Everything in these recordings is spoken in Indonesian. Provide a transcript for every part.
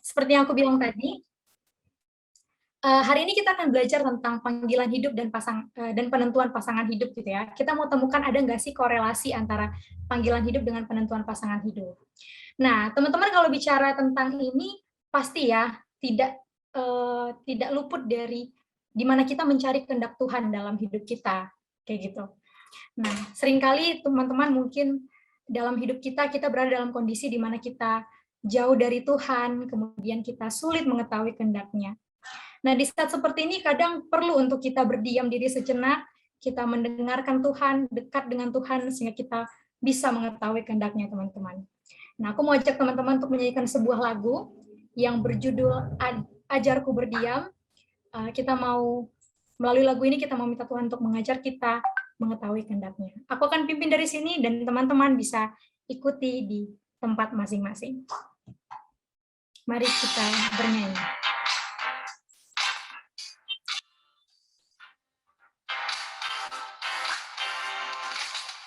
seperti yang aku bilang tadi, hari ini kita akan belajar tentang panggilan hidup dan penentuan pasangan hidup gitu ya. Kita mau temukan ada nggak sih korelasi antara panggilan hidup dengan penentuan pasangan hidup. Nah, teman-teman kalau bicara tentang ini pasti ya tidak luput dari di mana kita mencari kehendak Tuhan dalam hidup kita, kayak gitu. Nah, seringkali teman-teman mungkin dalam hidup kita berada dalam kondisi di mana kita jauh dari Tuhan, kemudian kita sulit mengetahui kehendak-Nya. Nah, di saat seperti ini kadang perlu untuk kita berdiam diri sejenak, kita mendengarkan Tuhan, dekat dengan Tuhan, sehingga kita bisa mengetahui kehendak-Nya, teman-teman. Nah, aku mau ajak teman-teman untuk menyanyikan sebuah lagu yang berjudul Ajarku Berdiam. Kita mau, melalui lagu ini kita mau minta Tuhan untuk mengajar kita mengetahui kehendak-Nya. Aku akan pimpin dari sini dan teman-teman bisa ikuti di tempat masing-masing. Mari kita bernyanyi.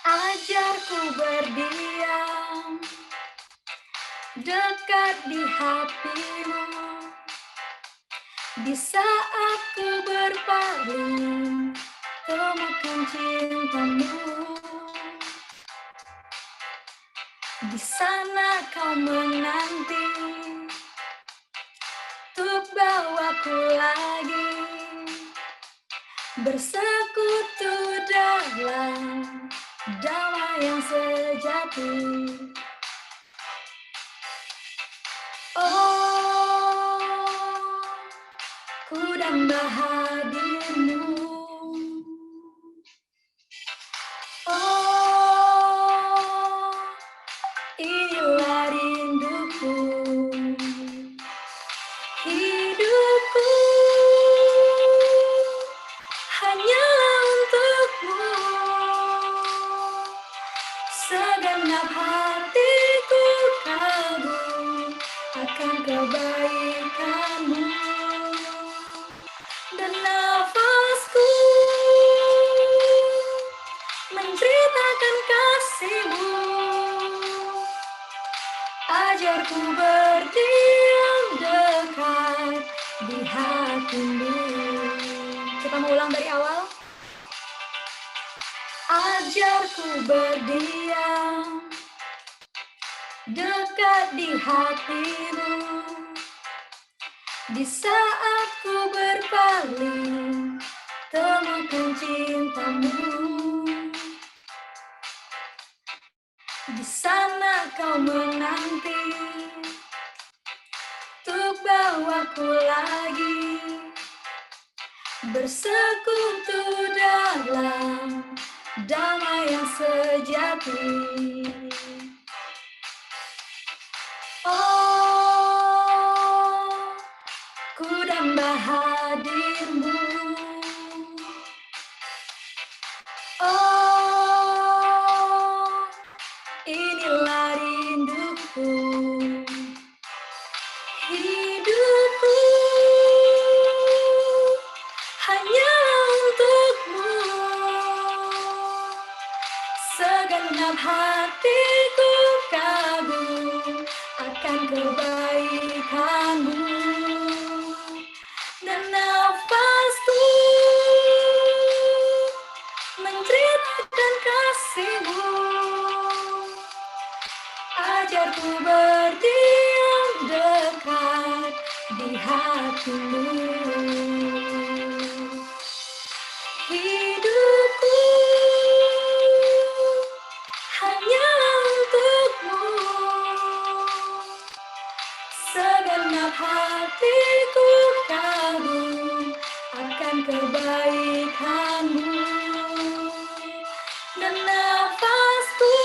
Ajarku berdiam dekat di hatimu, di saat ku berpaling temukan cintamu. Di sana kau menanti untuk bawaku lagi bersekutu dalam damai yang sejati. Oh, ku damba hadirmu. Oh, inilah rinduku, hidupku hanyalah untukmu. Segenap hatiku kagum akan kebaikanmu, dan nafasku menceritakan kasihmu. Ajarku berdiam dekat di hatimu. Kita mau ulang dari awal. Ajarku berdiam dekat di hatimu, di saat ku berpaling temukan cintamu. Di sana kau menanti untuk bawaku lagi bersekutu dalam damai yang sejati. Oh, ku damba hadirmu. Oh, inilah rinduku, hidupku hanyalah untukmu. Segenap hatiku kagum akan kebaikanmu, dan nafasku menceritakan kasihmu. Ajarku berdiam dekat di hatimu. Hidupku hanyalah untukmu. Segenap hatiku kagum akan kebaikanmu, dan nafasku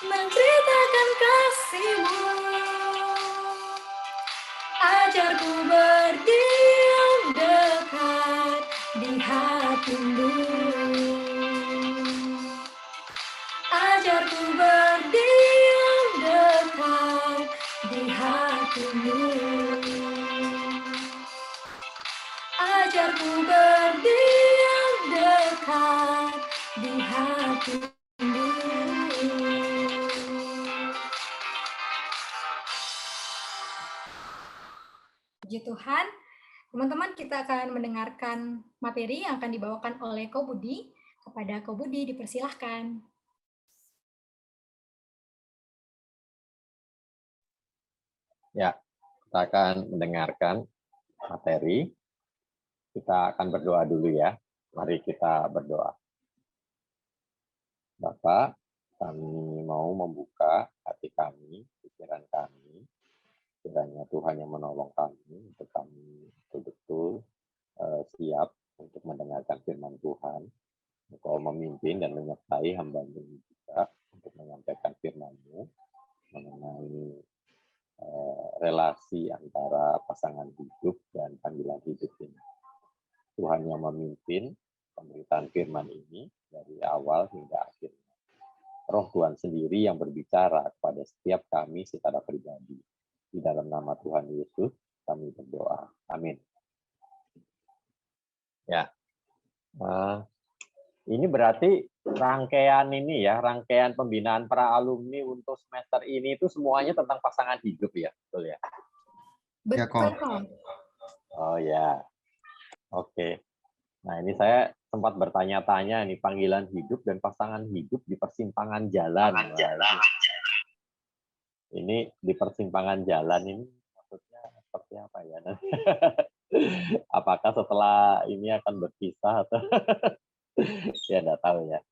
menceritakan kasihmu. Ajarku berdiam dekat di hatimu. Ajarku berdiam dekat di hatimu. Ajarku berdiam dekat di hatimu. Puji Tuhan. Teman-teman, kita akan mendengarkan materi yang akan dibawakan oleh Ko Budi. Kepada Ko Budi, dipersilahkan. Ya, kita akan mendengarkan materi. Kita akan berdoa dulu ya. Mari kita berdoa. Bapak, kami mau membuka hati kami, pikiran kami. Kiranya Tuhan yang menolong kami untuk kami betul-betul siap untuk mendengarkan firman Tuhan. Engkau memimpin dan menyertai hamba-Mu juga untuk menyampaikan firman-Mu mengenai relasi antara pasangan hidup dan panggilan hidup ini. Tuhan yang memimpin pemberitaan firman ini dari awal hingga akhirnya. Roh Tuhan sendiri yang berbicara kepada setiap kami secara pribadi. Di dalam nama Tuhan Yesus kami berdoa. Amin. Ya, ini berarti rangkaian ini ya, rangkaian pembinaan para alumni untuk semester ini itu semuanya tentang pasangan hidup ya, betul ya? Betul. Oh ya, oke. Nah ini saya sempat bertanya-tanya nih, panggilan hidup dan pasangan hidup di persimpangan jalan. Ini di persimpangan jalan ini maksudnya seperti apa ya? Apakah setelah ini akan berpisah atau ya nggak tahu ya.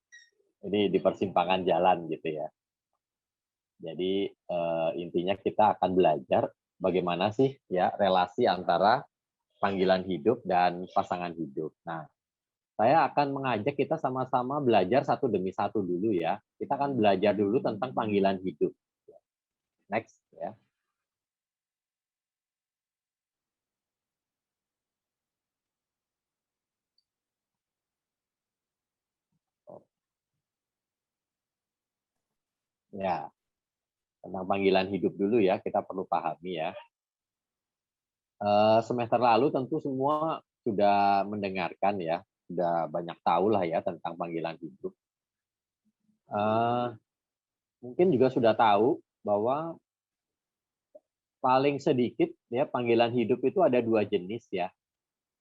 Ini di persimpangan jalan gitu ya. Jadi intinya kita akan belajar bagaimana sih ya relasi antara panggilan hidup dan pasangan hidup. Nah, saya akan mengajak kita sama-sama belajar satu demi satu dulu ya. Kita akan belajar dulu tentang panggilan hidup. Next ya. Ya, tentang panggilan hidup dulu ya, kita perlu pahami ya. Semester lalu tentu semua sudah mendengarkan ya, sudah banyak tahu lah ya tentang panggilan hidup. Mungkin juga sudah tahu bahwa paling sedikit ya panggilan hidup itu ada dua jenis ya.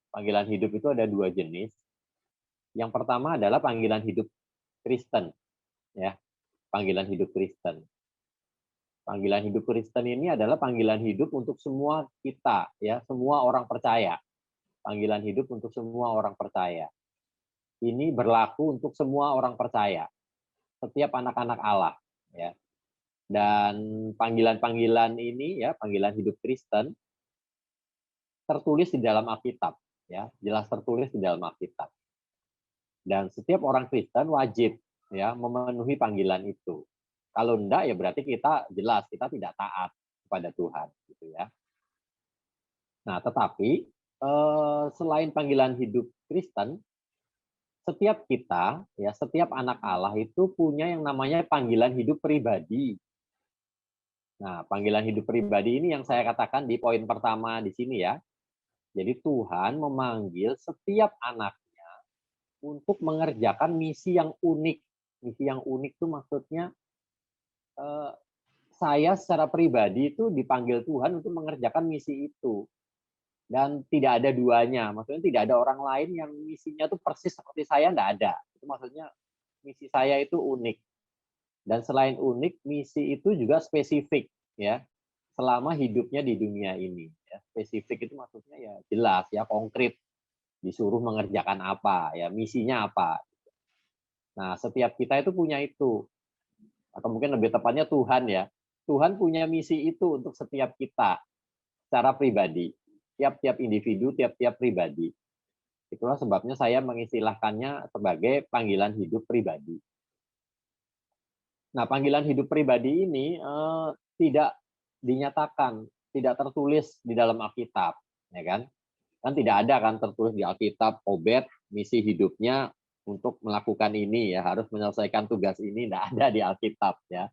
Panggilan hidup itu ada dua jenis. Yang pertama adalah panggilan hidup Kristen ya, panggilan hidup Kristen. Panggilan hidup Kristen ini adalah panggilan hidup untuk semua kita ya, semua orang percaya. Panggilan hidup untuk semua orang percaya. Ini berlaku untuk semua orang percaya. Setiap anak-anak Allah ya. Dan panggilan-panggilan ini ya, panggilan hidup Kristen tertulis di dalam Alkitab ya, jelas tertulis di dalam Alkitab. Dan setiap orang Kristen wajib ya memenuhi panggilan itu. Kalau enggak ya berarti kita jelas kita tidak taat kepada Tuhan gitu ya. Nah, tetapi selain panggilan hidup Kristen, setiap kita ya, setiap anak Allah itu punya yang namanya panggilan hidup pribadi. Nah, panggilan hidup pribadi ini yang saya katakan di poin pertama di sini ya. Jadi Tuhan memanggil setiap anaknya untuk mengerjakan misi yang unik. Misi yang unik itu maksudnya saya secara pribadi itu dipanggil Tuhan untuk mengerjakan misi itu. Dan tidak ada duanya. Maksudnya tidak ada orang lain yang misinya itu persis seperti saya, nggak ada. Itu maksudnya misi saya itu unik. Dan selain unik, misi itu juga spesifik ya. Selama hidupnya di dunia ini. Ya. Spesifik itu maksudnya ya jelas ya, konkret. Disuruh mengerjakan apa, ya misinya apa. Nah, setiap kita itu punya itu. Atau mungkin lebih tepatnya Tuhan ya. Tuhan punya misi itu untuk setiap kita secara pribadi. Tiap-tiap individu, tiap-tiap pribadi. Itulah sebabnya saya mengistilahkannya sebagai panggilan hidup pribadi. Nah, panggilan hidup pribadi ini tidak dinyatakan, tidak tertulis di dalam Alkitab, ya kan? Kan tidak ada kan tertulis di Alkitab, Obed misi hidupnya untuk melakukan ini ya, harus menyelesaikan tugas ini, tidak ada di Alkitab ya.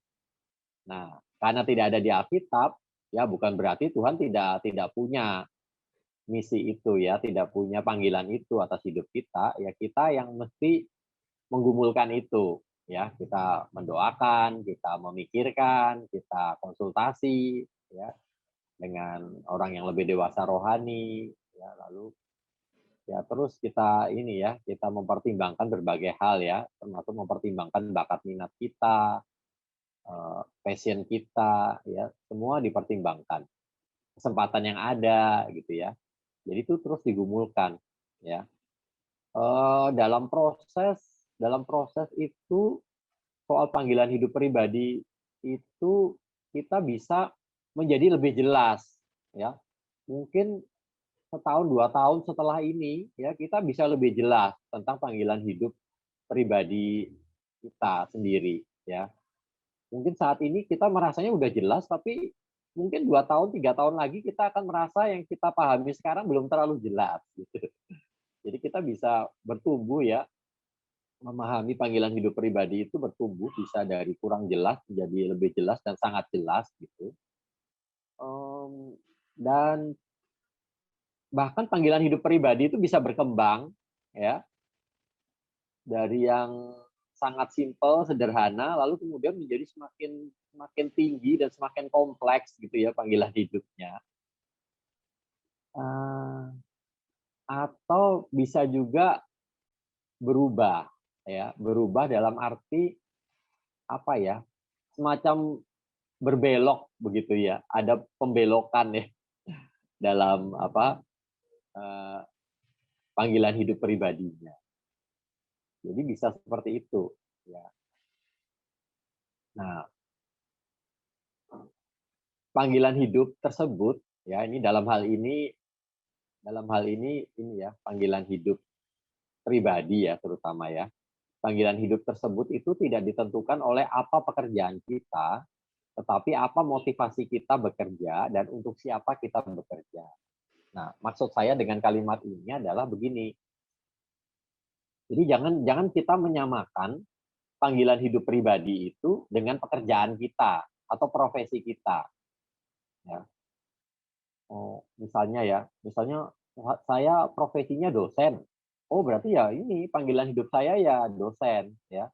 Nah, karena tidak ada di Alkitab, ya bukan berarti Tuhan tidak punya misi itu ya, tidak punya panggilan itu atas hidup kita, ya kita yang mesti menggumulkan itu ya, kita mendoakan, kita memikirkan, kita konsultasi ya. dengan orang yang lebih dewasa rohani, ya, lalu ya terus kita ini ya, kita mempertimbangkan berbagai hal ya, termasuk mempertimbangkan bakat minat kita, passion kita, ya, semua dipertimbangkan. Kesempatan yang ada gitu ya. Jadi itu terus digumulkan ya. Dalam proses itu soal panggilan hidup pribadi itu kita bisa menjadi lebih jelas ya. Mungkin setahun 2 tahun setelah ini ya kita bisa lebih jelas tentang panggilan hidup pribadi kita sendiri ya. Mungkin saat ini kita merasanya udah jelas, tapi mungkin 2 tahun 3 tahun lagi kita akan merasa yang kita pahami sekarang belum terlalu jelas gitu. Jadi kita bisa bertumbuh ya, memahami panggilan hidup pribadi itu bertumbuh bisa dari kurang jelas menjadi lebih jelas dan sangat jelas gitu. Dan bahkan panggilan hidup pribadi itu bisa berkembang ya, dari yang sangat simpel, sederhana, lalu kemudian menjadi semakin semakin tinggi dan semakin kompleks gitu ya panggilan hidupnya. Atau bisa juga berubah ya, berubah dalam arti apa ya, semacam berbelok begitu ya, ada pembelokan ya dalam apa, panggilan hidup pribadinya. Jadi bisa seperti itu ya. Nah, panggilan hidup tersebut ya, ini ini ya, panggilan hidup pribadi ya terutama ya. Panggilan hidup tersebut itu tidak ditentukan oleh apa pekerjaan kita, tetapi apa motivasi kita bekerja dan untuk siapa kita bekerja. Nah, maksud saya dengan kalimat ini adalah begini. Jadi jangan kita menyamakan panggilan hidup pribadi itu dengan pekerjaan kita atau profesi kita. Ya. Misalnya saya profesinya dosen. Oh, berarti ya ini panggilan hidup saya ya dosen, ya.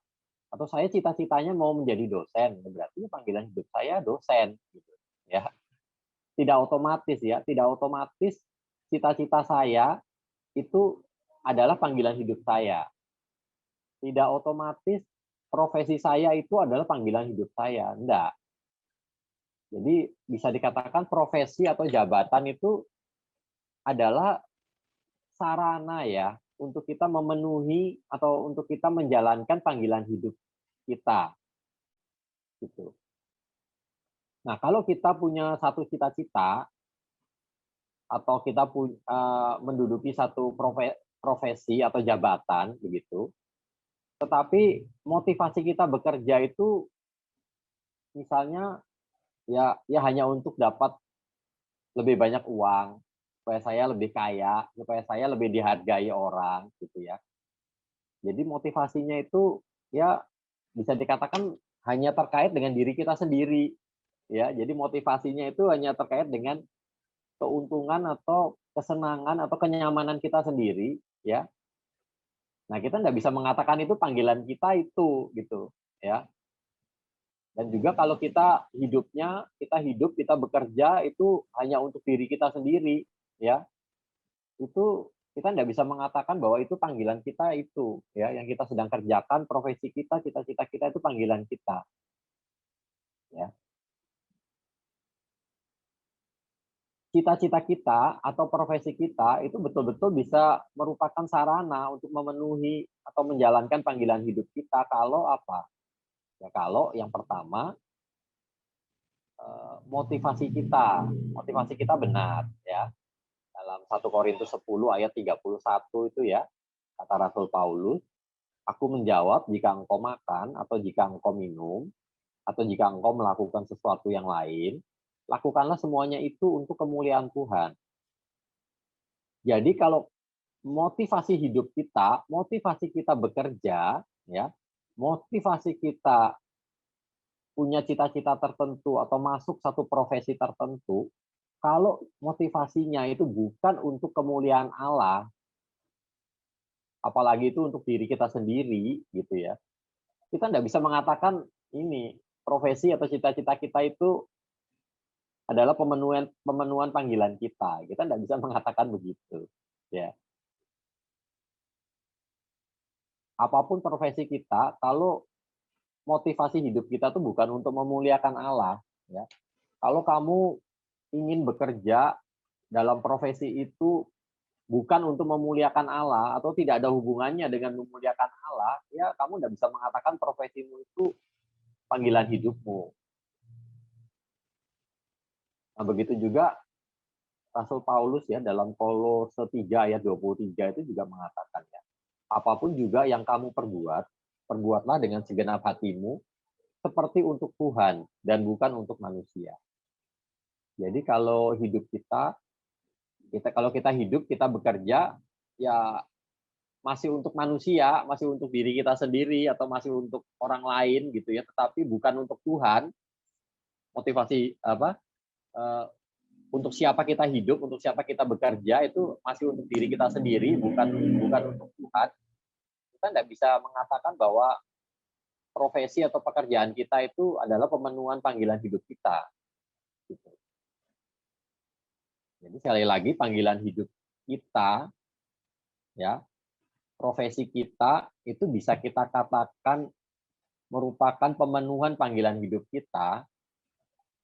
Atau saya cita-citanya mau menjadi dosen, berarti panggilan hidup saya dosen, gitu, ya. Tidak otomatis cita-cita saya itu adalah panggilan hidup saya. Tidak otomatis profesi saya itu adalah panggilan hidup saya, enggak. Jadi bisa dikatakan profesi atau jabatan itu adalah sarana ya untuk kita memenuhi atau untuk kita menjalankan panggilan hidup kita, gitu. Nah, kalau kita punya satu cita-cita atau kita menduduki satu profesi atau jabatan begitu, tetapi motivasi kita bekerja itu misalnya ya hanya untuk dapat lebih banyak uang, supaya saya lebih kaya, supaya saya lebih dihargai orang gitu ya. Jadi motivasinya itu ya bisa dikatakan hanya terkait dengan diri kita sendiri ya. Jadi motivasinya itu hanya terkait dengan keuntungan atau kesenangan atau kenyamanan kita sendiri ya. Nah, kita nggak bisa mengatakan itu panggilan kita itu gitu ya. Dan juga kalau kita hidup, kita bekerja itu hanya untuk diri kita sendiri ya. Itu kita nggak bisa mengatakan bahwa itu panggilan kita itu ya, yang kita sedang kerjakan, profesi kita, cita-cita kita itu panggilan kita ya. Cita-cita kita atau profesi kita itu betul-betul bisa merupakan sarana untuk memenuhi atau menjalankan panggilan hidup kita kalau apa? Ya kalau yang pertama motivasi kita benar ya. Dalam 1 Korintus 10 ayat 31 itu ya, kata Rasul Paulus, aku menjawab, jika engkau makan atau jika engkau minum atau jika engkau melakukan sesuatu yang lain, lakukanlah semuanya itu untuk kemuliaan Tuhan. Jadi kalau motivasi hidup kita, motivasi kita bekerja, ya, motivasi kita punya cita-cita tertentu atau masuk satu profesi tertentu, kalau motivasinya itu bukan untuk kemuliaan Allah, apalagi itu untuk diri kita sendiri, gitu ya, kita nggak bisa mengatakan ini profesi atau cita-cita kita itu adalah pemenuhan panggilan kita. Kita tidak bisa mengatakan begitu. Ya. Apapun profesi kita, kalau motivasi hidup kita tuh bukan untuk memuliakan Allah, ya. Kalau kamu ingin bekerja dalam profesi itu bukan untuk memuliakan Allah atau tidak ada hubungannya dengan memuliakan Allah, ya kamu tidak bisa mengatakan profesimu itu panggilan hidupmu. Nah, begitu juga Rasul Paulus ya dalam Kolose 3 ayat 23 itu juga mengatakan ya, apapun juga yang kamu perbuat, perbuatlah dengan segenap hatimu seperti untuk Tuhan dan bukan untuk manusia. Jadi kalau hidup kita kalau kita hidup, kita bekerja, ya masih untuk manusia, masih untuk diri kita sendiri atau masih untuk orang lain gitu ya, tetapi bukan untuk Tuhan. Motivasi apa? Untuk siapa kita hidup, untuk siapa kita bekerja itu masih untuk diri kita sendiri, bukan untuk Tuhan. Kita tidak bisa mengatakan bahwa profesi atau pekerjaan kita itu adalah pemenuhan panggilan hidup kita. Gitu. Jadi sekali lagi panggilan hidup kita, ya profesi kita itu bisa kita katakan merupakan pemenuhan panggilan hidup kita,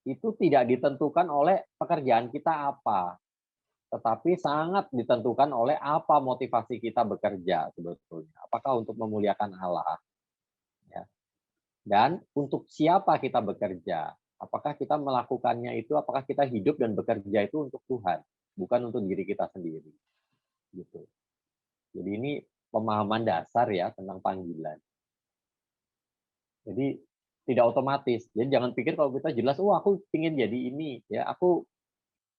itu tidak ditentukan oleh pekerjaan kita apa, tetapi sangat ditentukan oleh apa motivasi kita bekerja sebetulnya. Apakah untuk memuliakan Allah, ya. Dan untuk siapa kita bekerja? Apakah kita melakukannya itu, apakah kita hidup dan bekerja itu untuk Tuhan, bukan untuk diri kita sendiri. Gitu. Jadi ini pemahaman dasar ya tentang panggilan. Jadi tidak otomatis. Jadi jangan pikir kalau kita jelas, oh aku ingin jadi ini, ya aku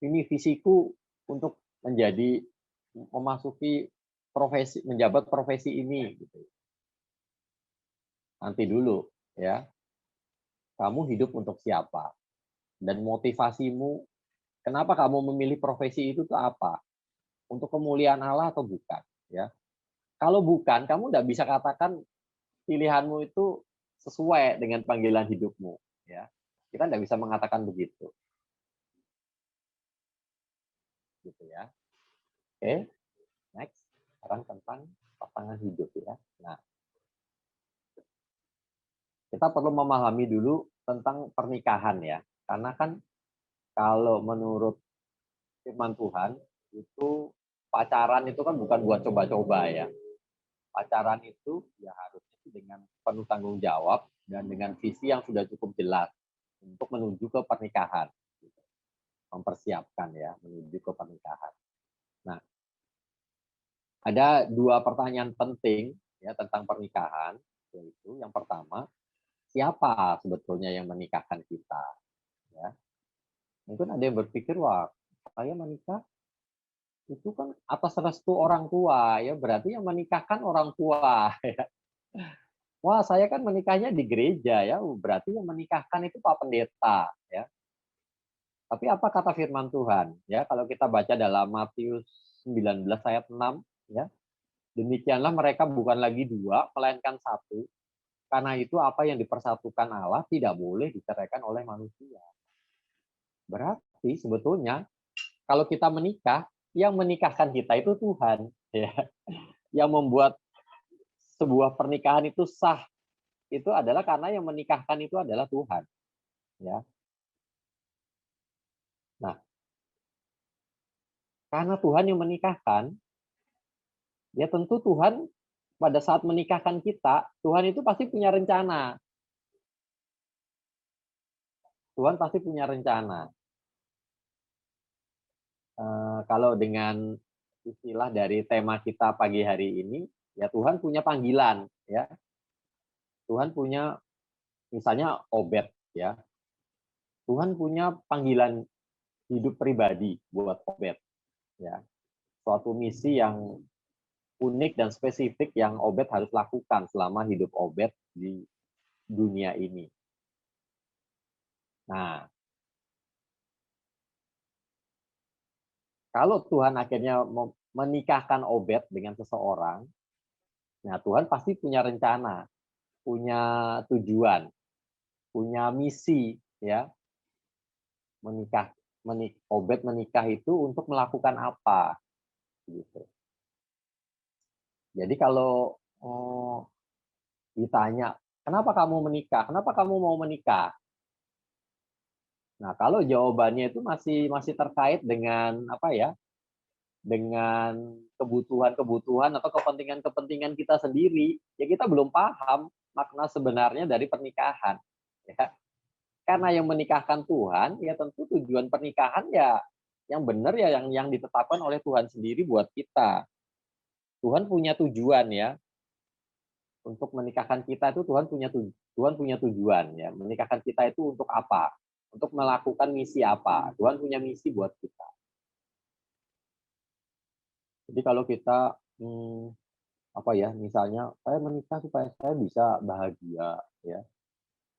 ini visiku untuk menjadi memasuki profesi, menjabat profesi ini. Gitu. Nanti dulu, ya. Kamu hidup untuk siapa? Dan motivasimu, kenapa kamu memilih profesi itu tuh apa? Untuk kemuliaan Allah atau bukan? Ya. Kalau bukan, kamu tidak bisa katakan pilihanmu itu sesuai dengan panggilan hidupmu, ya. Kita tidak bisa mengatakan begitu. Gitu ya. Oke, next. Sekarang tentang pasangan hidup ya. Nah, kita perlu memahami dulu tentang pernikahan ya. Karena kan kalau menurut firman Tuhan itu pacaran itu kan bukan buat coba-coba ya. Pacaran itu ya harusnya dengan penuh tanggung jawab dan dengan visi yang sudah cukup jelas untuk menuju ke pernikahan, mempersiapkan ya menuju ke pernikahan. Nah, ada dua pertanyaan penting ya tentang pernikahan, yaitu yang pertama, siapa sebetulnya yang menikahkan kita? Ya, mungkin ada yang berpikir, wah saya menikah itu kan atas restu orang tua, ya berarti yang menikahkan orang tua. Ya. Wah, saya kan menikahnya di gereja ya, berarti yang menikahkan itu Pak Pendeta ya. Tapi apa kata firman Tuhan? Ya, kalau kita baca dalam Matius 19 ayat 6 ya. Demikianlah mereka bukan lagi dua, melainkan satu. Karena itu apa yang dipersatukan Allah tidak boleh diceraikan oleh manusia. Berarti sebetulnya kalau kita menikah, yang menikahkan kita itu Tuhan ya. Yang membuat sebuah pernikahan itu sah itu adalah karena yang menikahkan itu adalah Tuhan. Ya. Nah, karena Tuhan yang menikahkan, ya tentu Tuhan pada saat menikahkan kita, Tuhan itu pasti punya rencana. Tuhan pasti punya rencana. Kalau dengan istilah dari tema kita pagi hari ini, ya Tuhan punya panggilan, ya. Tuhan punya, misalnya Obed, ya. Tuhan punya panggilan hidup pribadi buat Obed, ya. Suatu misi yang unik dan spesifik yang Obed harus lakukan selama hidup Obed di dunia ini. Nah, kalau Tuhan akhirnya menikahkan Obed dengan seseorang, nah Tuhan pasti punya rencana, punya tujuan, punya misi, ya. Obed menikah itu untuk melakukan apa gitu. Jadi kalau ditanya, kenapa kamu menikah? Kenapa kamu mau menikah? Nah, kalau jawabannya itu masih terkait dengan apa ya? Dengan kebutuhan-kebutuhan atau kepentingan-kepentingan kita sendiri, ya kita belum paham makna sebenarnya dari pernikahan. Ya. Karena yang menikahkan Tuhan, ya tentu tujuan pernikahan ya yang benar ya yang ditetapkan oleh Tuhan sendiri buat kita. Tuhan punya tujuan ya untuk menikahkan kita itu Tuhan punya tujuan ya. Menikahkan kita itu untuk apa? Untuk melakukan misi apa? Tuhan punya misi buat kita. Jadi kalau kita apa ya, misalnya saya menikah supaya saya bisa bahagia ya.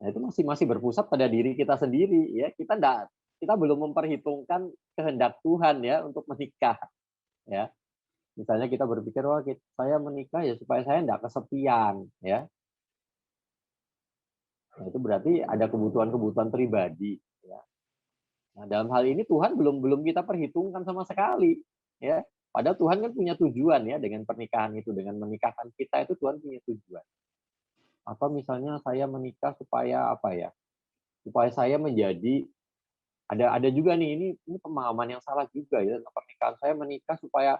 Nah, itu masih berpusat pada diri kita sendiri ya. Kita belum memperhitungkan kehendak Tuhan ya untuk menikah ya. Misalnya kita berpikir, wah saya menikah ya supaya saya tidak kesepian ya. Nah, itu berarti ada kebutuhan-kebutuhan pribadi ya. Nah, dalam hal ini Tuhan belum kita perhitungkan sama sekali ya. Padahal Tuhan kan punya tujuan ya dengan pernikahan itu, dengan menikahkan kita itu Tuhan punya tujuan. Atau misalnya saya menikah supaya apa ya? Supaya saya menjadi ada juga nih ini pemahaman yang salah juga ya tentang pernikahan. Saya menikah supaya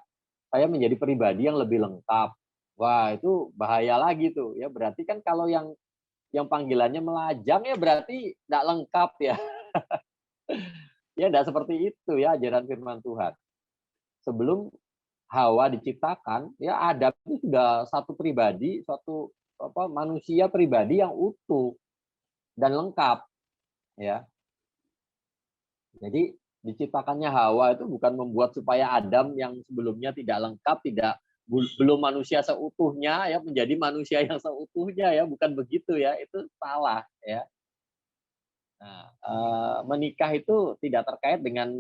saya menjadi pribadi yang lebih lengkap. Wah, itu bahaya lagi tuh ya. Berarti kan kalau yang panggilannya melajang ya berarti tidak lengkap ya. Ya tidak seperti itu ya ajaran firman Tuhan. Sebelum Hawa diciptakan, ya Adam itu sudah satu pribadi, suatu manusia pribadi yang utuh dan lengkap ya. Jadi diciptakannya Hawa itu bukan membuat supaya Adam yang sebelumnya tidak lengkap, belum manusia seutuhnya ya menjadi manusia yang seutuhnya ya, bukan begitu ya, itu salah ya. Nah, menikah itu tidak terkait dengan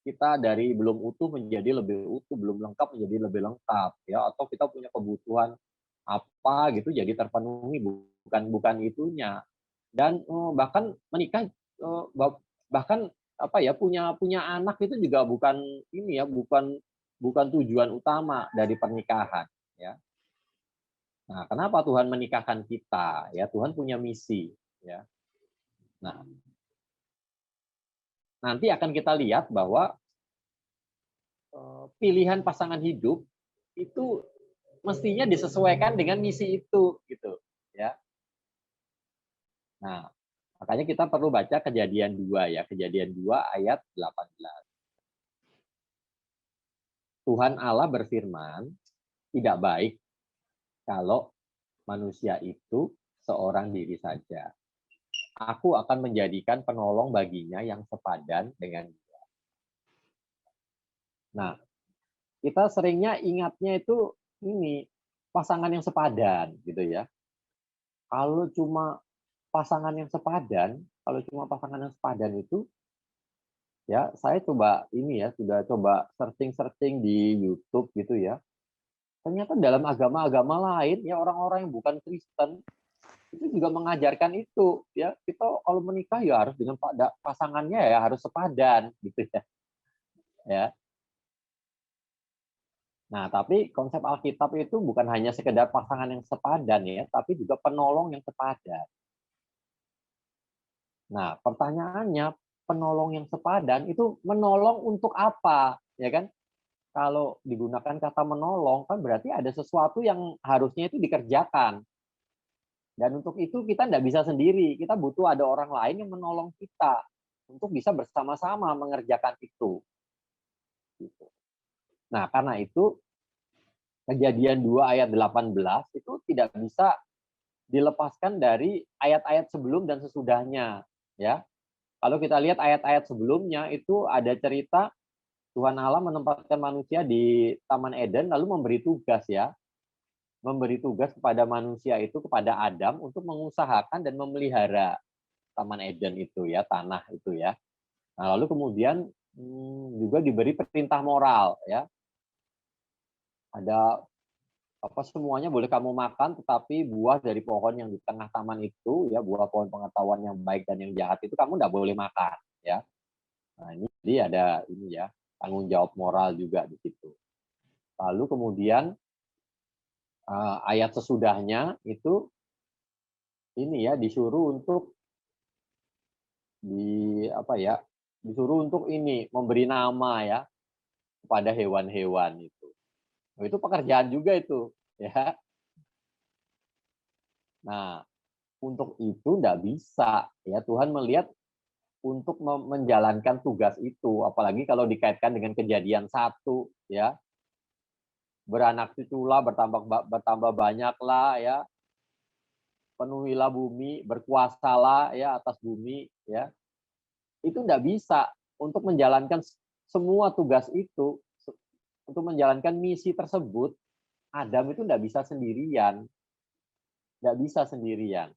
kita dari belum utuh menjadi lebih utuh, belum lengkap menjadi lebih lengkap ya, atau kita punya kebutuhan apa gitu jadi terpenuhi, bukan itunya. Dan bahkan menikah bahkan apa ya punya anak itu juga bukan ini ya, bukan tujuan utama dari pernikahan ya. Nah, kenapa Tuhan menikahkan kita ya? Tuhan punya misi ya. Nah, nanti akan kita lihat bahwa pilihan pasangan hidup itu mestinya disesuaikan dengan misi itu gitu ya. Nah, makanya kita perlu baca Kejadian 2 ya, Kejadian 2 ayat 18. Tuhan Allah berfirman, tidak baik kalau manusia itu seorang diri saja. Aku akan menjadikan penolong baginya yang sepadan dengan dia. Nah, kita seringnya ingatnya itu ini pasangan yang sepadan gitu ya. Kalau cuma pasangan yang sepadan itu ya saya coba ini ya sudah coba searching di YouTube gitu ya. Ternyata dalam agama-agama lain ya orang-orang yang bukan Kristen itu juga mengajarkan itu ya. Kita kalau menikah ya harus dengan pasangannya ya harus sepadan gitu ya. Ya. Nah, tapi konsep Alkitab itu bukan hanya sekedar pasangan yang sepadan ya, tapi juga penolong yang sepadan. Nah, pertanyaannya, penolong yang sepadan itu menolong untuk apa? Ya kan? Kalau digunakan kata menolong, kan berarti ada sesuatu yang harusnya itu dikerjakan. Dan untuk itu kita tidak bisa sendiri. Kita butuh ada orang lain yang menolong kita untuk bisa bersama-sama mengerjakan itu. Nah, karena itu Kejadian 2 ayat 18 itu tidak bisa dilepaskan dari ayat-ayat sebelum dan sesudahnya. Ya, kalau kita lihat ayat-ayat sebelumnya itu ada cerita Tuhan Allah menempatkan manusia di Taman Eden lalu memberi tugas kepada manusia itu kepada Adam untuk mengusahakan dan memelihara Taman Eden itu ya, tanah itu ya. Nah, lalu kemudian juga diberi perintah moral ya. Ada apa semuanya boleh kamu makan, tetapi buah dari pohon yang di tengah taman itu ya, buah pohon pengetahuan yang baik dan yang jahat itu kamu tidak boleh makan ya. Nah, ini jadi ada ini ya, tanggung jawab moral juga di situ. Lalu kemudian ayat sesudahnya itu ini ya disuruh untuk disuruh untuk ini memberi nama ya kepada hewan-hewan itu. Oh, itu pekerjaan juga itu ya. Nah, untuk itu enggak bisa ya Tuhan melihat untuk menjalankan tugas itu, apalagi kalau dikaitkan dengan kejadian 1 ya. Beranak cuculah, bertambah banyaklah ya, penuhilah bumi, berkuasalah ya atas bumi ya. Itu enggak bisa untuk menjalankan semua tugas itu, untuk menjalankan misi tersebut, Adam itu enggak bisa sendirian. Enggak bisa sendirian.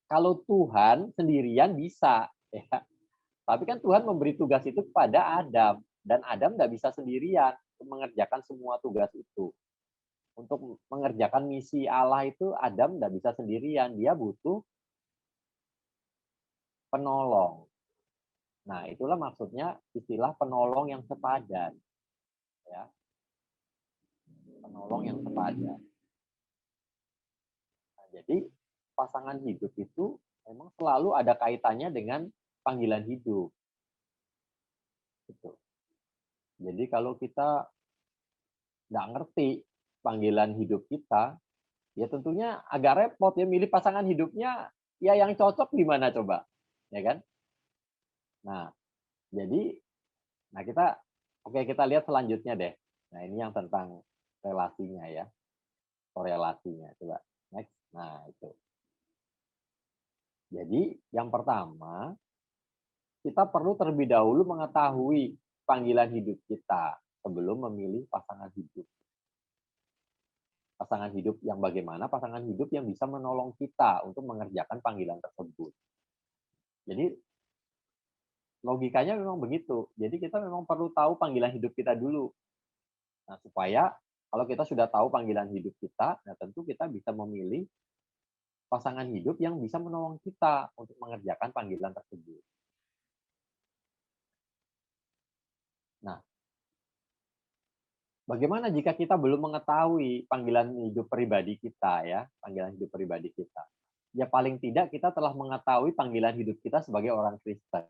Kalau Tuhan sendirian bisa ya. Tapi kan Tuhan memberi tugas itu kepada Adam, dan Adam nggak bisa sendirian untuk mengerjakan semua tugas itu. Untuk mengerjakan misi Allah itu Adam nggak bisa sendirian, dia butuh penolong. Nah, itulah maksudnya istilah penolong yang sepadan. Ya, penolong yang sepadan. Nah, jadi pasangan hidup itu memang selalu ada kaitannya dengan panggilan hidup. Gitu. Jadi kalau kita nggak ngerti panggilan hidup kita, ya tentunya agak repot ya milih pasangan hidupnya ya yang cocok gimana coba, ya kan? Nah, jadi kita lihat selanjutnya deh. Nah, ini yang tentang relasinya ya, korelasinya coba. Next. Nah, itu. Jadi yang pertama, kita perlu terlebih dahulu mengetahui panggilan hidup kita sebelum memilih pasangan hidup. Pasangan hidup yang bagaimana? Pasangan hidup yang bisa menolong kita untuk mengerjakan panggilan tersebut. Jadi logikanya memang begitu. Jadi kita memang perlu tahu panggilan hidup kita dulu. Nah, supaya kalau kita sudah tahu panggilan hidup kita, nah tentu kita bisa memilih pasangan hidup yang bisa menolong kita untuk mengerjakan panggilan tersebut. Nah, bagaimana jika kita belum mengetahui panggilan hidup pribadi kita ya, panggilan hidup pribadi kita? Ya paling tidak kita telah mengetahui panggilan hidup kita sebagai orang Kristen.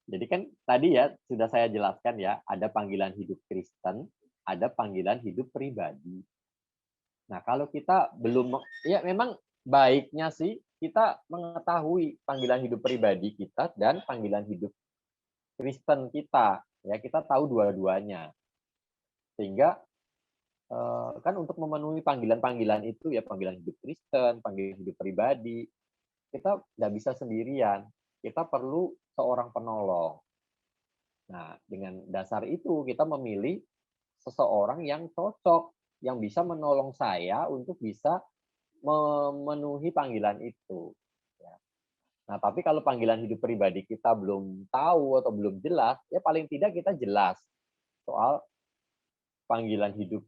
Jadi kan tadi ya sudah saya jelaskan ya, ada panggilan hidup Kristen, ada panggilan hidup pribadi. Nah, kalau kita belum ya memang baiknya sih kita mengetahui panggilan hidup pribadi kita dan panggilan hidup Kristen kita. Ya, kita tahu dua-duanya. Sehingga kan untuk memenuhi panggilan-panggilan itu ya panggilan hidup Kristen, panggilan hidup pribadi, kita nggak bisa sendirian. Kita perlu seorang penolong. Nah, dengan dasar itu kita memilih seseorang yang cocok, yang bisa menolong saya untuk bisa memenuhi panggilan itu. Ya. Nah, tapi kalau panggilan hidup pribadi kita belum tahu atau belum jelas, ya paling tidak kita jelas soal panggilan hidup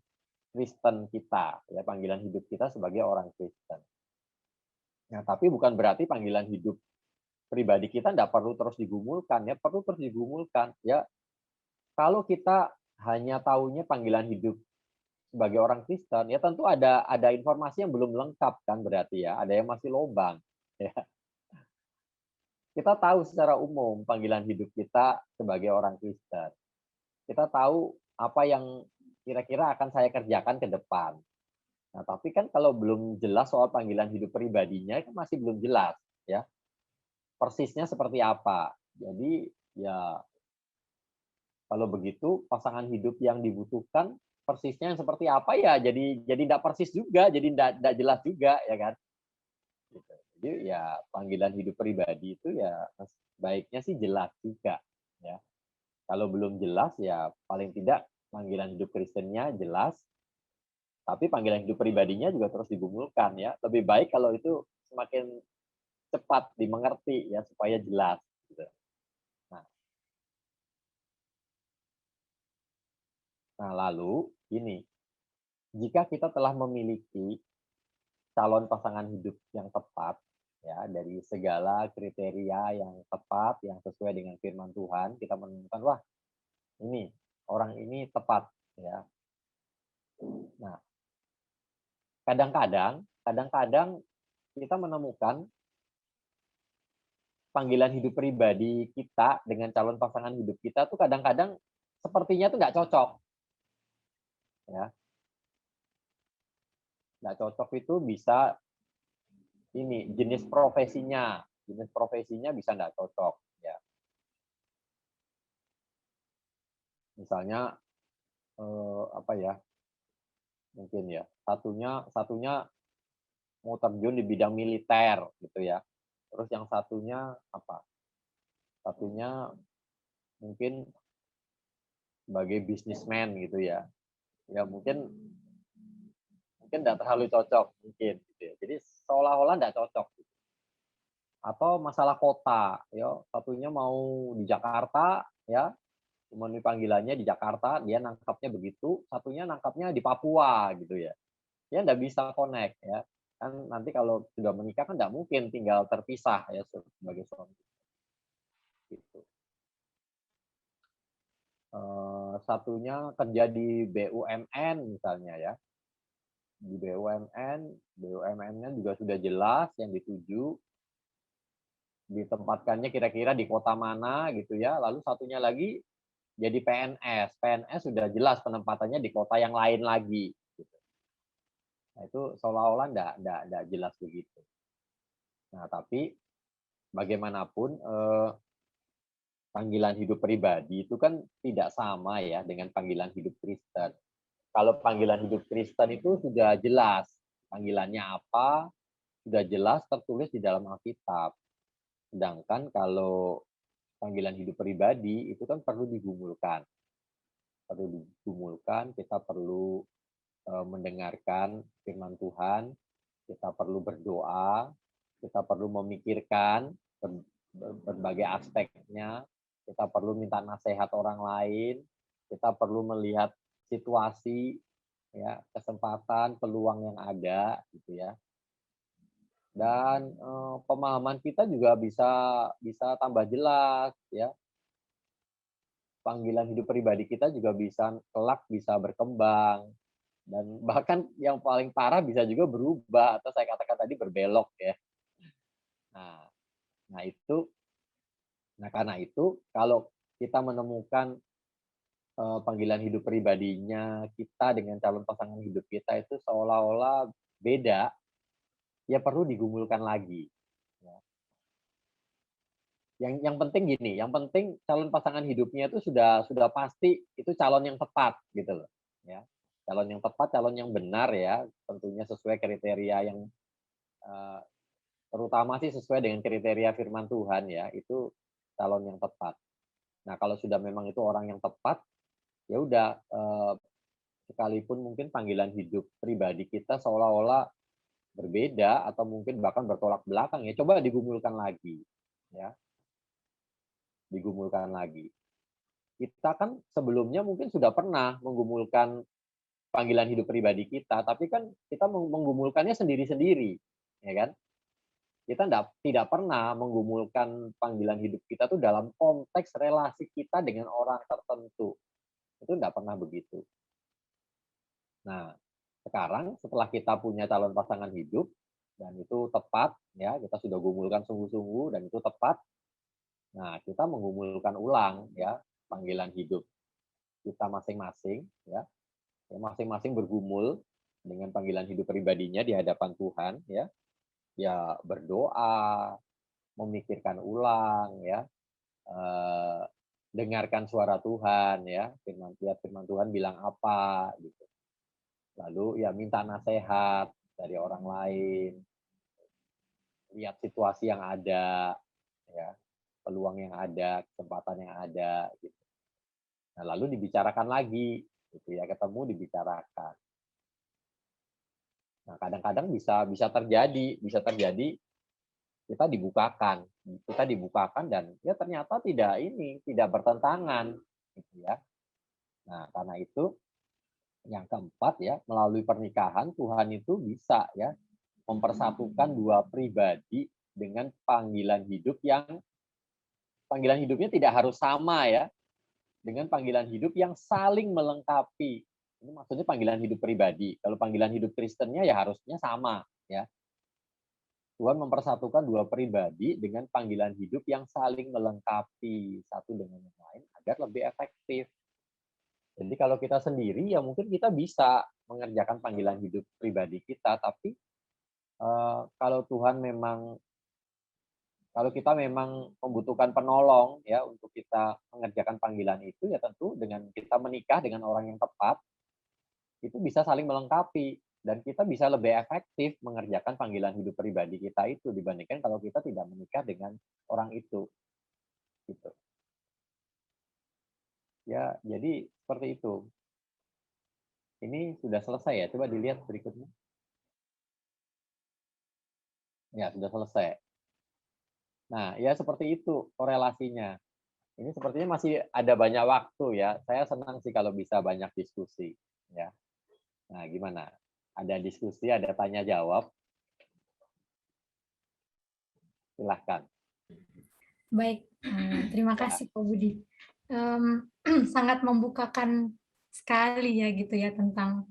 Kristen kita, ya panggilan hidup kita sebagai orang Kristen. Nah, tapi bukan berarti panggilan hidup pribadi kita tidak perlu terus digumulkan, ya perlu terus digumulkan. Ya, kalau kita hanya tahunya panggilan hidup sebagai orang Kristen, ya tentu ada informasi yang belum lengkap kan berarti ya, ada yang masih lobang. Ya. Kita tahu secara umum panggilan hidup kita sebagai orang Kristen. Kita tahu apa yang kira-kira akan saya kerjakan ke depan. Nah, tapi kan kalau belum jelas soal panggilan hidup pribadinya, itu masih belum jelas, ya. Persisnya seperti apa. Jadi, ya kalau begitu pasangan hidup yang dibutuhkan persisnya yang seperti apa ya jadi tidak persis juga, jadi tidak jelas juga, ya kan. Gitu. Jadi ya panggilan hidup pribadi itu ya baiknya sih jelas juga, ya. Kalau belum jelas ya paling tidak panggilan hidup Kristennya jelas, tapi panggilan hidup pribadinya juga terus digumulkan ya. Lebih baik kalau itu semakin cepat dimengerti ya supaya jelas gitu. Nah, lalu ini, jika kita telah memiliki calon pasangan hidup yang tepat, ya, dari segala kriteria yang tepat, yang sesuai dengan firman Tuhan, kita menemukan, wah, ini orang ini tepat, ya. Nah, kadang-kadang kita menemukan panggilan hidup pribadi kita dengan calon pasangan hidup kita tuh kadang-kadang sepertinya tuh nggak cocok, ya. Nggak cocok itu bisa ini jenis profesinya bisa nggak cocok, ya. Misalnya apa ya? Mungkin ya satunya satunya mau terjun di bidang militer gitu ya. Terus yang satunya apa? Satunya mungkin sebagai bisnismen gitu ya. Ya mungkin mungkin nggak terlalu cocok mungkin gitu ya. Jadi seolah-olah nggak cocok. Atau masalah kota, ya satunya mau di Jakarta ya, memenuhi panggilannya di Jakarta, dia nangkapnya begitu, satunya nangkapnya di Papua gitu ya. Dia nggak bisa connect ya. Kan nanti kalau sudah menikah kan nggak mungkin tinggal terpisah ya sebagai suami gitu. Satunya kerja di BUMN misalnya ya. Di BUMN, BUMN-nya juga sudah jelas yang dituju, ditempatkannya kira-kira di kota mana gitu ya. Lalu satunya lagi jadi PNS. PNS sudah jelas penempatannya di kota yang lain lagi. Gitu. Nah, itu seolah-olah enggak jelas begitu. Nah, tapi bagaimanapun panggilan hidup pribadi itu kan tidak sama ya dengan panggilan hidup Kristen. Kalau panggilan hidup Kristen itu sudah jelas panggilannya apa, sudah jelas tertulis di dalam Alkitab. Sedangkan kalau panggilan hidup pribadi itu kan perlu digumulkan. Perlu digumulkan, kita perlu mendengarkan firman Tuhan, kita perlu berdoa, kita perlu memikirkan berbagai aspeknya, kita perlu minta nasihat orang lain, kita perlu melihat situasi, ya, kesempatan, peluang yang ada, gitu ya. Dan pemahaman kita juga bisa bisa tambah jelas, ya. Panggilan hidup pribadi kita juga bisa kelak bisa berkembang dan bahkan yang paling parah bisa juga berubah atau saya katakan tadi berbelok ya. Nah, nah itu karena itu kalau kita menemukan panggilan hidup pribadinya kita dengan calon pasangan hidup kita itu seolah-olah beda, ya perlu digumulkan lagi. Ya. Yang penting gini, yang penting calon pasangan hidupnya itu sudah pasti itu calon yang tepat gitu loh, ya. Calon yang tepat, calon yang benar ya, tentunya sesuai kriteria yang eee, terutama sih sesuai dengan kriteria firman Tuhan ya, itu calon yang tepat. Nah, kalau sudah memang itu orang yang tepat, ya udah, sekalipun mungkin panggilan hidup pribadi kita seolah-olah berbeda atau mungkin bahkan bertolak belakang ya, coba digumulkan lagi, ya, digumulkan lagi. Kita kan sebelumnya mungkin sudah pernah menggumulkan panggilan hidup pribadi kita, tapi kan kita menggumulkannya sendiri-sendiri, ya kan? Kita tidak pernah menggumulkan panggilan hidup kita tuh dalam konteks relasi kita dengan orang tertentu. Itu enggak pernah begitu. Nah, sekarang setelah kita punya calon pasangan hidup dan itu tepat ya, kita sudah gumulkan sungguh-sungguh dan itu tepat. Nah, kita menggumulkan ulang ya panggilan hidup kita masing-masing ya. Masing-masing bergumul dengan panggilan hidup pribadinya di hadapan Tuhan ya. Ya berdoa, memikirkan ulang ya, eee, dengarkan suara Tuhan ya, firman Tuhan bilang apa gitu. Lalu ya minta nasihat dari orang lain, lihat situasi yang ada, ya, peluang yang ada, kesempatan yang ada, gitu. Nah, lalu dibicarakan lagi, gitu ya, ketemu dibicarakan. Nah, kadang-kadang bisa terjadi kita dibukakan dan ya ternyata tidak bertentangan, gitu ya. Nah, karena itu yang keempat ya, melalui pernikahan Tuhan itu bisa ya mempersatukan dua pribadi dengan panggilan hidupnya tidak harus sama ya, dengan panggilan hidup yang saling melengkapi. Ini maksudnya panggilan hidup pribadi. Kalau panggilan hidup Kristennya ya harusnya sama ya. Tuhan mempersatukan dua pribadi dengan panggilan hidup yang saling melengkapi satu dengan yang lain agar lebih efektif. Jadi kalau kita sendiri ya mungkin kita bisa mengerjakan panggilan hidup pribadi kita, tapi kalau kita memang membutuhkan penolong ya untuk kita mengerjakan panggilan itu, ya tentu dengan kita menikah dengan orang yang tepat itu bisa saling melengkapi dan kita bisa lebih efektif mengerjakan panggilan hidup pribadi kita itu dibandingkan kalau kita tidak menikah dengan orang itu gitu. Ya, jadi seperti itu. Ini sudah selesai ya, coba dilihat berikutnya. Ya, sudah selesai. Nah, ya seperti itu korelasinya. Ini sepertinya masih ada banyak waktu ya. Saya senang sih kalau bisa banyak diskusi ya. Nah, gimana? Ada diskusi, ada tanya jawab. Silahkan. Baik, terima Ya. kasih Pak Budi. Sangat membukakan sekali ya gitu ya tentang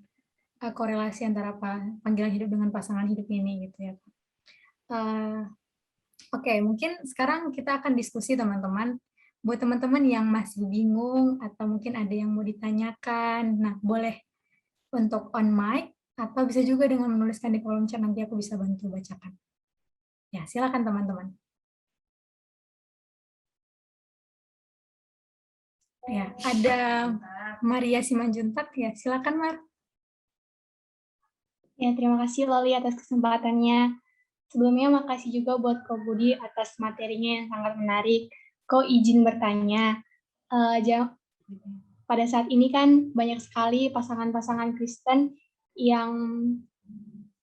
korelasi antara panggilan hidup dengan pasangan hidup ini gitu ya. Oke, mungkin sekarang kita akan diskusi teman-teman. Buat teman-teman yang masih bingung atau mungkin ada yang mau ditanyakan, nah boleh untuk on mic atau bisa juga dengan menuliskan di kolom chat, nanti aku bisa bantu bacakan. Ya, silakan teman-teman. Ya, ada Maria Simanjuntak ya, silakan Mar. Ya, terima kasih Loli atas kesempatannya. Sebelumnya makasih juga buat Ko Budi atas materinya yang sangat menarik. Ko izin bertanya, pada saat ini kan banyak sekali pasangan-pasangan Kristen yang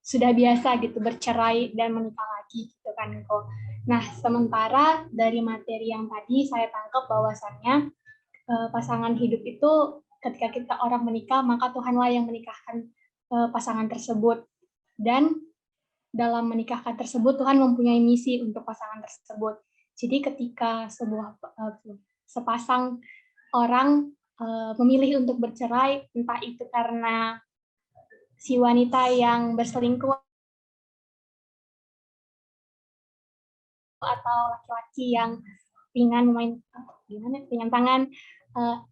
sudah biasa gitu bercerai dan menikah lagi gitu kan Ko. Nah, sementara dari materi yang tadi saya tangkap bahwasannya pasangan hidup itu ketika kita orang menikah maka Tuhanlah yang menikahkan pasangan tersebut, dan dalam menikahkan tersebut Tuhan mempunyai misi untuk pasangan tersebut. Jadi ketika sepasang orang memilih untuk bercerai, entah itu karena si wanita yang berselingkuh atau laki-laki yang ringan tangan,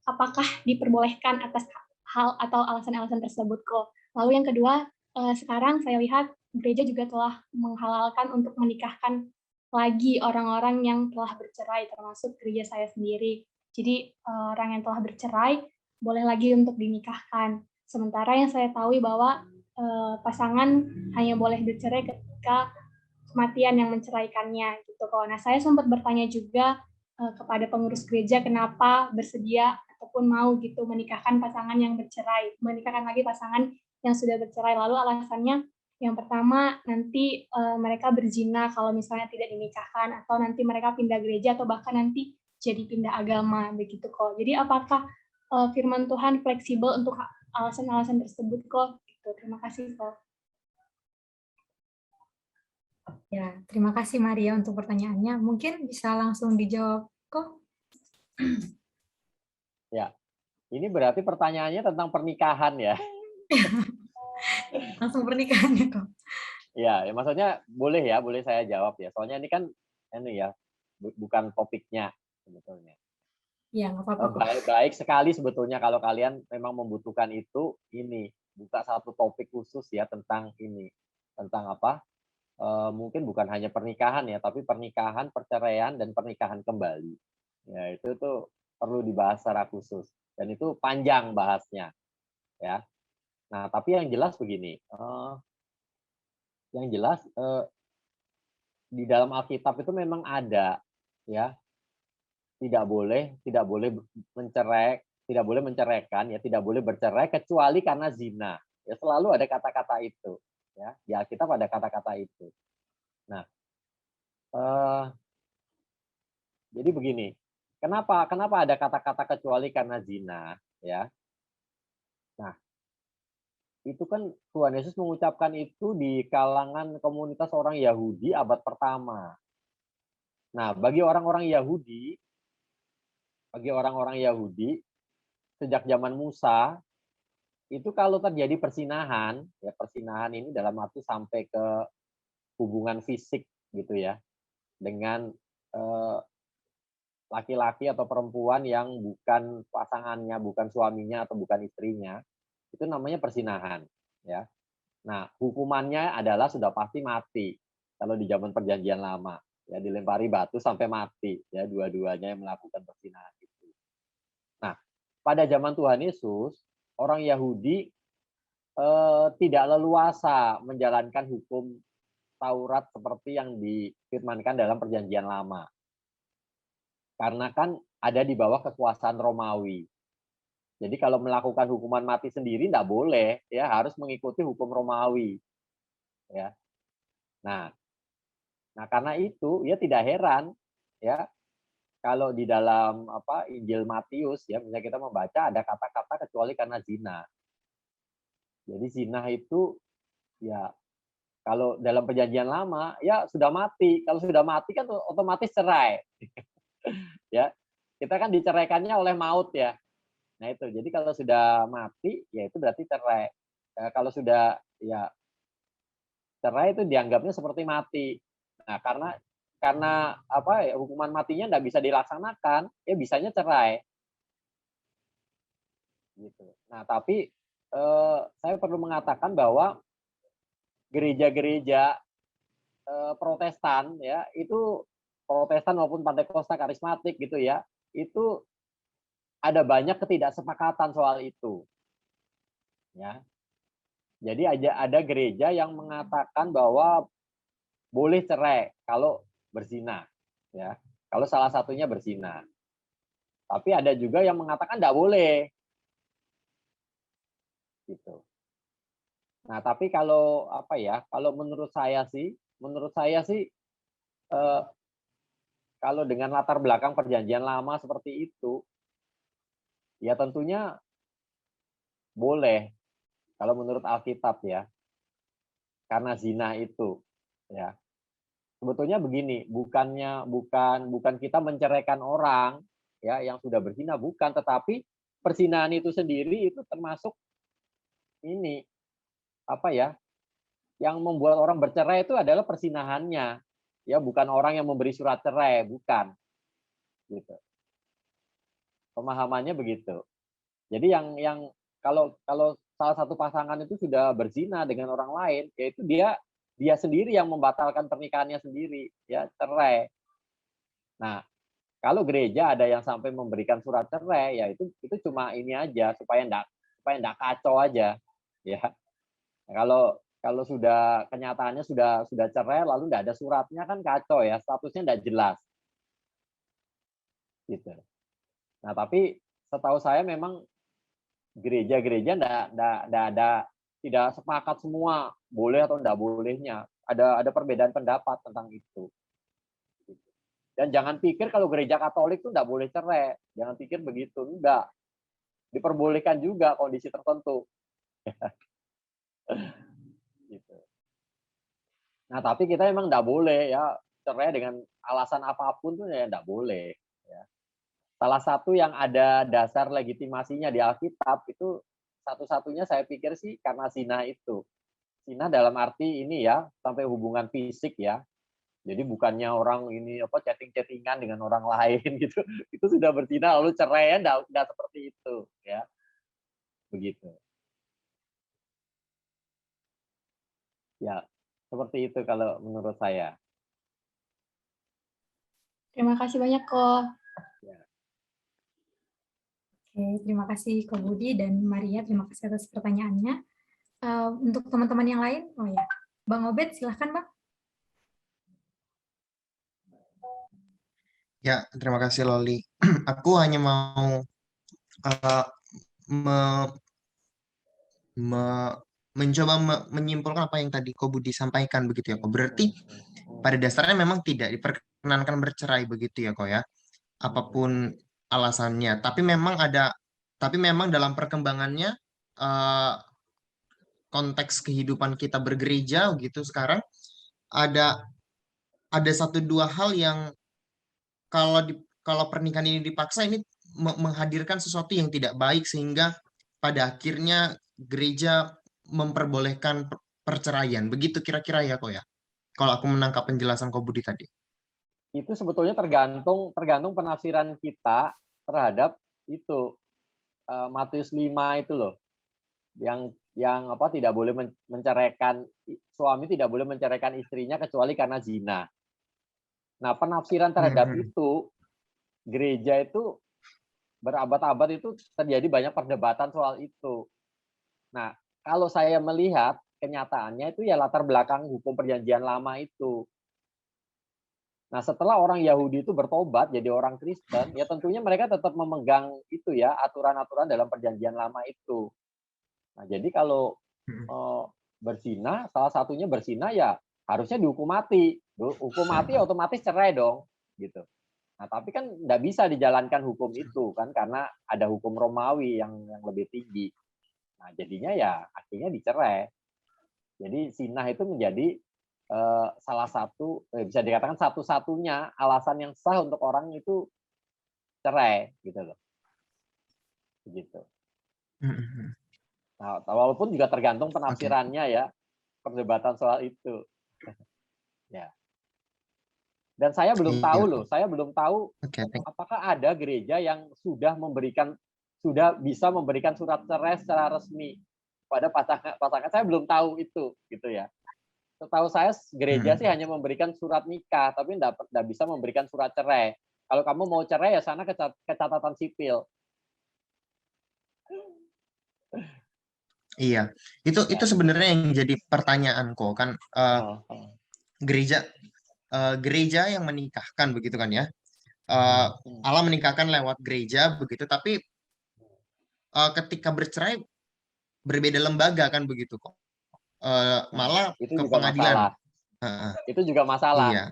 apakah diperbolehkan atas hal atau alasan-alasan tersebut kok. Lalu yang kedua, sekarang saya lihat gereja juga telah menghalalkan untuk menikahkan lagi orang-orang yang telah bercerai, termasuk gereja saya sendiri. Jadi orang yang telah bercerai boleh lagi untuk dinikahkan. Sementara yang saya tahu bahwa pasangan hanya boleh bercerai ketika kematian yang menceraikannya gitu kok. Nah, saya sempat bertanya juga kepada pengurus gereja kenapa bersedia ataupun mau gitu menikahkan pasangan yang bercerai, menikahkan lagi pasangan yang sudah bercerai. Lalu alasannya yang pertama nanti mereka berzina kalau misalnya tidak dinikahkan, atau nanti mereka pindah gereja, atau bahkan nanti jadi pindah agama begitu kok. Jadi apakah firman Tuhan fleksibel untuk alasan-alasan tersebut kok? Gitu. Terima kasih kok. Ya, terima kasih Maria untuk pertanyaannya. Mungkin bisa langsung dijawab kok. Ya, ini berarti pertanyaannya tentang pernikahan ya. Langsung pernikahannya kok. Ya, maksudnya boleh ya, boleh saya jawab ya. Soalnya ini kan ini ya, bukan topiknya sebetulnya. Ya, nggak apa-apa kok. Baik sekali sebetulnya kalau kalian memang membutuhkan itu, ini buka satu topik khusus ya tentang ini, tentang apa? Mungkin bukan hanya pernikahan ya, tapi pernikahan, perceraian, dan pernikahan kembali. Ya, itu tuh perlu dibahas secara khusus dan itu panjang bahasnya ya. Nah, tapi yang jelas begini, yang jelas di dalam Alkitab itu memang ada ya, tidak boleh mencerai, tidak boleh menceraikan ya, tidak boleh bercerai kecuali karena zina. Ya, selalu ada kata-kata itu ya, di Alkitab ada kata-kata itu. Nah, jadi begini, kenapa ada kata-kata kecuali karena zina ya. Nah, itu kan Tuhan Yesus mengucapkan itu di kalangan komunitas orang Yahudi abad pertama. Nah, bagi orang-orang Yahudi sejak zaman Musa itu kalau terjadi persinahan, ya persinahan ini dalam arti sampai ke hubungan fisik gitu ya, dengan laki-laki atau perempuan yang bukan pasangannya, bukan suaminya atau bukan istrinya, itu namanya persinahan, ya. Nah, hukumannya adalah sudah pasti mati kalau di zaman Perjanjian Lama, ya dilempari batu sampai mati, ya dua-duanya yang melakukan persinahan itu. Nah, pada zaman Tuhan Yesus, orang Yahudi tidak leluasa menjalankan hukum Taurat seperti yang difirmankan dalam Perjanjian Lama. Karena kan ada di bawah kekuasaan Romawi. Jadi kalau melakukan hukuman mati sendiri tidak boleh, ya harus mengikuti hukum Romawi. Ya. Nah karena itu ya tidak heran ya kalau di dalam Injil Matius ya misalnya kita membaca ada kata-kata kecuali karena zina. Jadi zina itu ya kalau dalam Perjanjian Lama ya sudah mati. Kalau sudah mati kan otomatis cerai. Ya. Kita kan diceraikannya oleh maut ya. Nah itu, jadi kalau sudah mati, ya itu berarti cerai. Kalau sudah ya cerai itu dianggapnya seperti mati. Nah karena hukuman matinya nggak bisa dilaksanakan, ya bisanya cerai. Gitu. Nah tapi saya perlu mengatakan bahwa gereja-gereja Protestan ya itu Protestan maupun Pantekosta karismatik gitu ya, itu ada banyak ketidaksepakatan soal itu. Ya. Jadi ada gereja yang mengatakan bahwa boleh cerai kalau berzina, ya. Kalau salah satunya berzina. Tapi ada juga yang mengatakan tidak boleh. Gitu. Nah, tapi kalau kalau menurut saya sih kalau dengan latar belakang Perjanjian Lama seperti itu, ya tentunya boleh kalau menurut Alkitab ya. Karena zina itu ya. Sebetulnya begini, bukan kita menceraikan orang ya yang sudah berzina, bukan, tetapi perzinahan itu sendiri itu termasuk ini yang membuat orang bercerai itu adalah persinahannya. Ya, bukan orang yang memberi surat cerai, bukan. Gitu. Pemahamannya begitu. Jadi yang kalau salah satu pasangan itu sudah berzina dengan orang lain, yaitu dia sendiri yang membatalkan pernikahannya sendiri, ya cerai. Nah, kalau gereja ada yang sampai memberikan surat cerai, ya itu cuma ini aja supaya enggak kacau aja, ya. Kalau sudah kenyataannya sudah cerai lalu enggak ada suratnya kan kacau ya, statusnya enggak jelas. Gitu. Nah, tapi setahu saya memang gereja-gereja tidak sepakat semua boleh atau enggak bolehnya. Ada perbedaan pendapat tentang itu. Dan jangan pikir kalau gereja Katolik itu enggak boleh cerai. Jangan pikir begitu, enggak. Diperbolehkan juga kondisi tertentu. Gitu. Nah, tapi kita memang enggak boleh ya cerai dengan alasan apapun tuh ya enggak boleh. Ya. Salah satu yang ada dasar legitimasinya di Alkitab itu satu-satunya saya pikir sih karena zina itu. Zina dalam arti ini ya, sampai hubungan fisik ya. Jadi bukannya orang ini chatting-chattingan dengan orang lain gitu. Itu sudah berzina lalu cerai ya enggak seperti itu ya. Begitu. Ya, seperti itu kalau menurut saya. Terima kasih banyak kok. Ya. Oke, terima kasih Ko Budi dan Maria, terima kasih atas pertanyaannya. Untuk teman-teman yang lain, Bang Obed, silahkan Bang. Ya, terima kasih Loli. Aku hanya mau mencoba menyimpulkan apa yang tadi Ko Budi sampaikan begitu ya Ko. Berarti pada dasarnya memang tidak diperkenankan bercerai begitu ya Ko ya. Apapun alasannya. Tapi memang dalam perkembangannya konteks kehidupan kita bergereja gitu sekarang ada satu dua hal yang kalau pernikahan ini dipaksa ini menghadirkan sesuatu yang tidak baik sehingga pada akhirnya gereja memperbolehkan perceraian. Begitu kira-kira ya kok ya. Kalau aku menangkap penjelasan Ko Budi tadi. Itu sebetulnya tergantung penafsiran kita terhadap itu Matius 5 itu loh. Yang apa tidak boleh menceraikan suami tidak boleh menceraikan istrinya kecuali karena zina. Nah, penafsiran terhadap itu gereja itu berabad-abad itu terjadi banyak perdebatan soal itu. Nah, kalau saya melihat kenyataannya itu ya latar belakang hukum perjanjian lama itu. Nah, setelah orang Yahudi itu bertobat jadi orang Kristen, ya tentunya mereka tetap memegang itu ya aturan-aturan dalam perjanjian lama itu. Nah, jadi kalau berzina, salah satunya berzina ya harusnya dihukum mati. Hukum mati otomatis cerai dong, gitu. Nah, tapi kan nggak bisa dijalankan hukum itu kan karena ada hukum Romawi yang lebih tinggi. Nah, jadinya ya akhirnya dicerai. Jadi zina itu menjadi salah satu bisa dikatakan satu-satunya alasan yang sah untuk orang itu cerai gitu loh. Begitu. Nah, walaupun juga tergantung penafsirannya ya, perdebatan soal itu. Ya. Dan saya belum tahu loh, saya belum tahu apakah ada gereja yang sudah bisa memberikan surat cerai secara resmi pada pasangan. Saya belum tahu itu gitu ya. Setahu saya gereja sih hanya memberikan surat nikah, tapi nggak bisa memberikan surat cerai. Kalau kamu mau cerai ya sana ke catatan sipil. Iya, itu sebenarnya yang jadi pertanyaan kok kan gereja yang menikahkan begitu kan ya. Allah menikahkan lewat gereja begitu, tapi ketika bercerai berbeda lembaga kan begitu kok. Malah itu ke juga pengadilan. Itu juga masalah. Iya.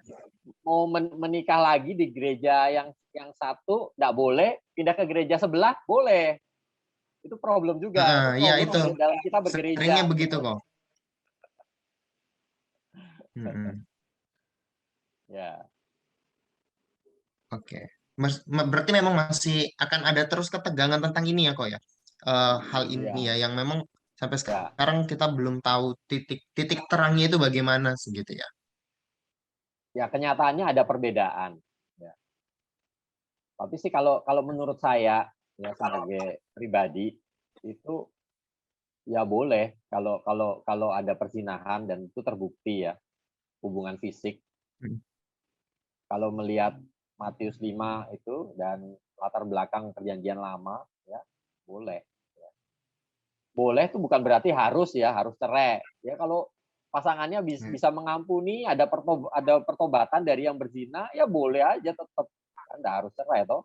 Mau menikah lagi di gereja yang satu nggak boleh, pindah ke gereja sebelah boleh. Itu problem juga. Iya itu. Dalam kita bergereja. Seringnya begitu kok. Ya. Oke. Berarti memang masih akan ada terus ketegangan tentang ini ya kok ya. Hal ini ya yang memang sampai sekarang kita belum tahu titik terangnya itu bagaimana segitu ya. Ya kenyataannya ada perbedaan. Ya. Tapi sih kalau menurut saya ya sebagai pribadi itu ya boleh kalau ada perzinahan dan itu terbukti ya hubungan fisik. Kalau melihat Matius 5 itu dan latar belakang perjanjian lama ya boleh. Boleh itu bukan berarti harus cerai. Ya kalau pasangannya bisa mengampuni, ada pertobatan dari yang berzina, ya boleh aja tetap. Kan nggak harus cerai toh.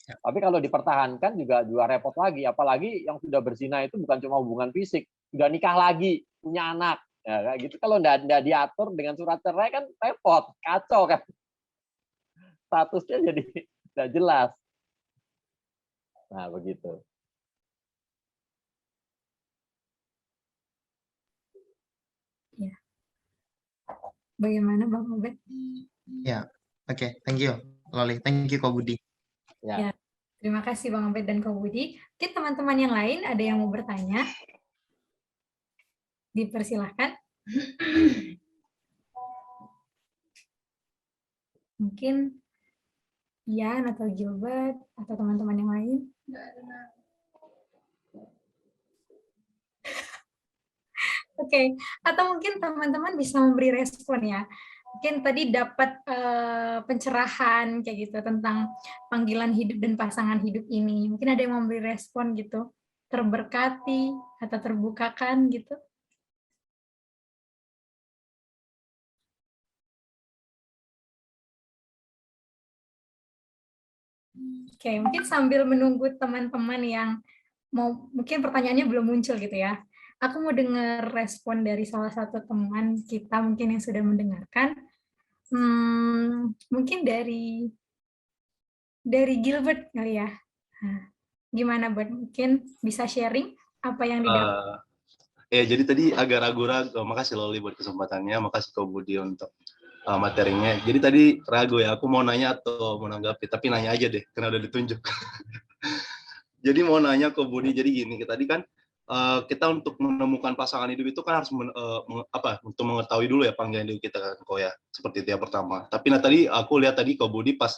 Tapi kalau dipertahankan juga repot lagi, apalagi yang sudah berzina itu bukan cuma hubungan fisik, sudah nikah lagi, punya anak. Ya, kayak gitu kalau nggak diatur dengan surat cerai kan repot, kacau kan. Statusnya jadi nggak jelas. Nah, begitu. Ya. Bagaimana Bang Obed? Ya, oke. Thank you, Loli. Thank you, Ko Budi. Ya. Terima kasih Bang Obed dan Ko Budi. Mungkin teman-teman yang lain ada yang mau bertanya? Dipersilahkan. Mungkin Ian atau Gilbert atau teman-teman yang lain. Oke, atau mungkin teman-teman bisa memberi respon ya. Mungkin tadi dapat pencerahan kayak gitu tentang panggilan hidup dan pasangan hidup ini. Mungkin ada yang memberi respon gitu, terberkati atau terbukakan gitu. Oke, mungkin sambil menunggu teman-teman yang mungkin pertanyaannya belum muncul gitu ya. Aku mau dengar respon dari salah satu teman kita mungkin yang sudah mendengarkan. Mungkin dari Gilbert kali ya. Nah, gimana Bert? Mungkin bisa sharing apa yang didapat. Jadi tadi agak ragu-ragu. Makasih Loli buat kesempatannya, makasih Ko Budi untuk materinya. Jadi tadi ragu ya, aku mau nanya atau mau nanggapi, tapi nanya aja deh, karena udah ditunjuk. Jadi mau nanya ke Budi, jadi gini, tadi kan kita untuk menemukan pasangan hidup itu kan harus untuk mengetahui dulu ya panggilan hidup kita kan, Ko ya, seperti itu ya pertama. Tapi tadi aku lihat tadi Ko Budi pas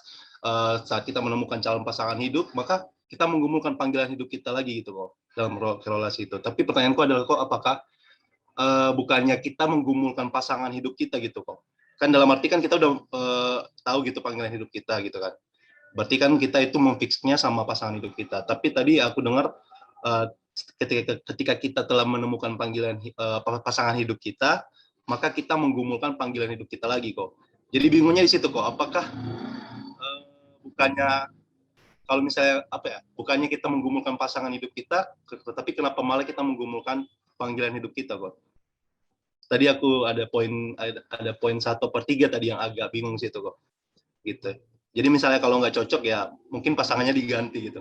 saat kita menemukan calon pasangan hidup, maka kita menggumulkan panggilan hidup kita lagi gitu kok dalam relasi itu. Tapi pertanyaanku adalah kok apakah bukannya kita menggumulkan pasangan hidup kita gitu kok? Kan dalam arti kan kita udah tahu gitu panggilan hidup kita gitu kan. Berarti kan kita itu memfixnya sama pasangan hidup kita. Tapi tadi aku dengar ketika kita telah menemukan panggilan pasangan hidup kita, maka kita menggumulkan panggilan hidup kita lagi kok. Jadi bingungnya di situ kok. Apakah bukannya kalau misalnya bukannya kita menggumulkan pasangan hidup kita, tetapi kenapa malah kita menggumulkan panggilan hidup kita kok? Tadi aku ada poin 1/3 tadi yang agak bingung situ kok. Gitu. Jadi misalnya kalau nggak cocok ya mungkin pasangannya diganti gitu.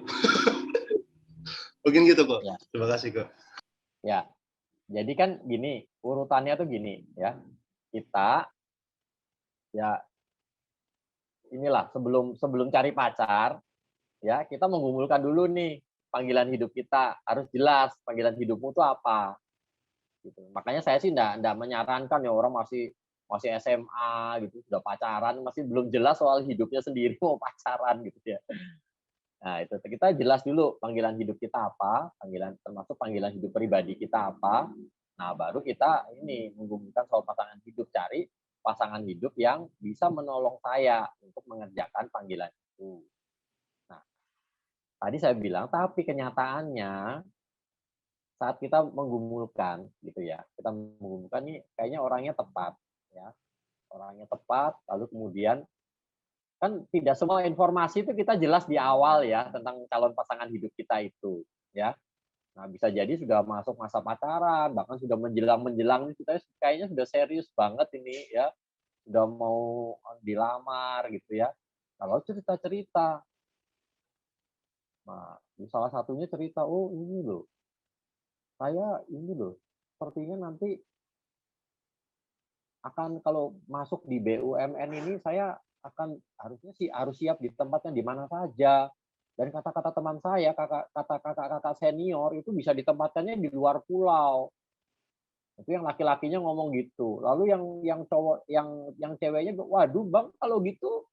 Mungkin gitu kok. Ya. Terima kasih kok. Ya. Jadi kan gini, urutannya tuh gini ya. Kita ya inilah sebelum cari pacar ya, kita menggumulkan dulu nih panggilan hidup kita. Harus jelas panggilan hidupmu tuh apa. Gitu. Makanya saya sih enggak menyarankan ya orang masih SMA gitu, sudah pacaran, masih belum jelas soal hidupnya sendiri mau pacaran gitu ya. Nah, itu kita jelas dulu panggilan hidup kita apa, termasuk panggilan hidup pribadi kita apa. Nah, baru kita ini menggumulkan soal pasangan hidup, cari pasangan hidup yang bisa menolong saya untuk mengerjakan panggilan itu. Nah, tadi saya bilang tapi kenyataannya saat kita menggumulkan gitu ya, kita menggumulkan nih kayaknya orangnya tepat ya, orangnya tepat, lalu kemudian kan tidak semua informasi itu kita jelas di awal ya tentang calon pasangan hidup kita itu ya. Nah, bisa jadi sudah masuk masa pacaran, bahkan sudah menjelang kita kayaknya sudah serius banget ini ya, sudah mau dilamar gitu ya. Kalau cerita-cerita, nah salah satunya cerita, oh ini loh, saya ini loh, sepertinya nanti akan kalau masuk di BUMN ini saya akan harus siap ditempatkan di mana saja. Dan kata-kata teman saya, kakak-kakak senior itu bisa ditempatkannya di luar pulau. Itu yang laki-lakinya ngomong gitu. Lalu yang cowok yang ceweknya, waduh Bang, kalau gitu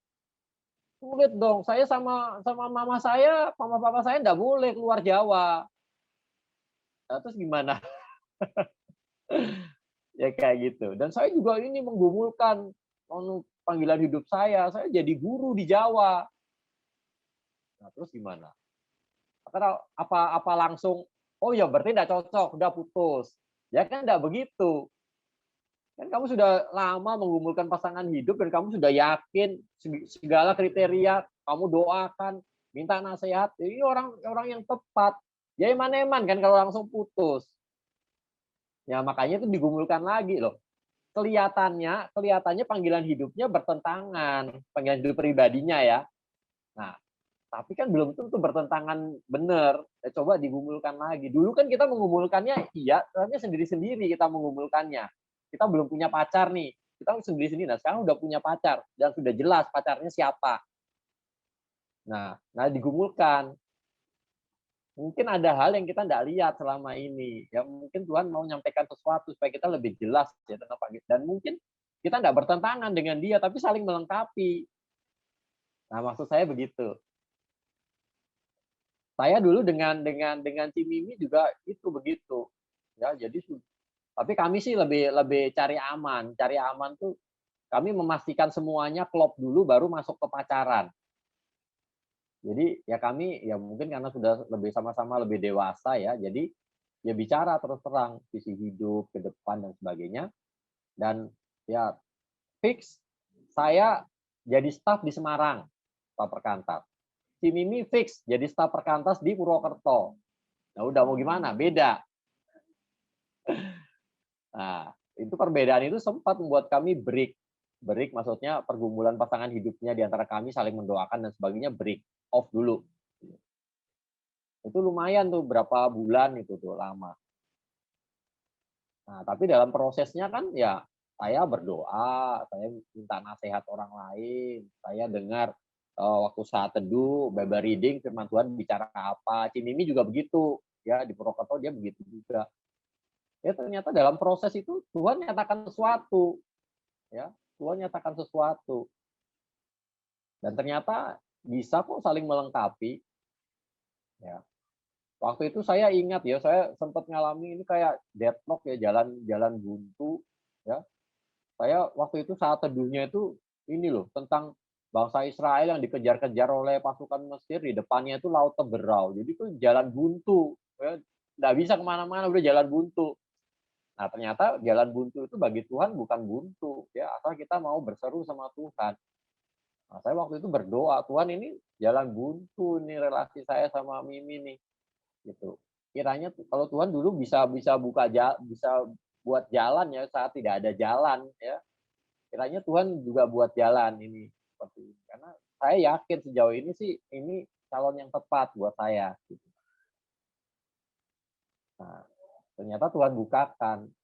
sulit dong. Saya sama mama papa saya enggak boleh keluar Jawa. Nah, terus gimana? Ya kayak gitu. Dan saya juga ini menggumulkan panggilan hidup saya jadi guru di Jawa. Nah, terus gimana? Apa langsung, oh ya berarti enggak cocok, udah putus. Ya kan enggak begitu. Kan kamu sudah lama menggumulkan pasangan hidup dan kamu sudah yakin segala kriteria, kamu doakan, minta nasihat. Ini orang yang tepat. Ya eman-eman kan kalau langsung putus. Ya makanya itu digumulkan lagi loh. Kelihatannya panggilan hidupnya bertentangan, panggilan hidup pribadinya ya. Nah, tapi kan belum tentu bertentangan benar. Ya, coba digumulkan lagi. Dulu kan kita menggumulkannya, iya, ternyata sendiri-sendiri kita menggumulkannya. Kita belum punya pacar nih, kita sendiri-sendiri. Nah, sekarang udah punya pacar dan sudah jelas pacarnya siapa. Nah digumulkan. Mungkin ada hal yang kita tidak lihat selama ini. Ya mungkin Tuhan mau menyampaikan sesuatu supaya kita lebih jelas ya tentang panggilan. Dan mungkin kita tidak bertentangan dengan dia, tapi saling melengkapi. Nah, maksud saya begitu. Saya dulu dengan Cimimi juga itu begitu. Ya, jadi tapi kami sih lebih cari aman. Cari aman tuh kami memastikan semuanya klop dulu baru masuk ke pacaran. Jadi ya kami ya mungkin karena sudah sama-sama lebih dewasa ya, jadi ya bicara terus terang visi hidup ke depan dan sebagainya. Dan ya fix saya jadi staf di Semarang, staf perkantas. Si Mimi fix jadi staf perkantas di Purwokerto. Nah udah mau gimana? Beda. Nah itu perbedaan itu sempat membuat kami break maksudnya pergumulan pasangan hidupnya di antara kami saling mendoakan dan sebagainya break off dulu. Itu lumayan tuh berapa bulan itu tuh lama. Nah, tapi dalam prosesnya kan ya saya berdoa, saya minta nasihat orang lain, saya dengar waktu saat teduh, Bible reading, firman Tuhan bicara apa. Cimimi juga begitu, ya di Purwokerto dia begitu juga. Ya ternyata dalam proses itu Tuhan nyatakan sesuatu, ya Tuhan nyatakan sesuatu. Dan ternyata bisa kok saling melengkapi. Ya. Waktu itu saya ingat ya, saya sempat ngalami ini kayak deadlock ya, jalan buntu ya. Saya waktu itu saat teduhnya itu ini loh, tentang bangsa Israel yang dikejar-kejar oleh pasukan Mesir, di depannya itu laut Teberau. Jadi itu jalan buntu, ya. Nggak bisa kemana-mana, udah jalan buntu. Nah ternyata jalan buntu itu bagi Tuhan bukan buntu, ya asal kita mau berseru sama Tuhan. Nah, saya waktu itu berdoa, Tuhan ini jalan buntu nih relasi saya sama Mimi nih, gitu. Kiranya kalau Tuhan dulu bisa bisa buat jalan ya saat tidak ada jalan ya. Kiranya Tuhan juga buat jalan ini seperti ini. Karena saya yakin sejauh ini sih ini calon yang tepat buat saya. Gitu. Nah, ternyata Tuhan bukakan.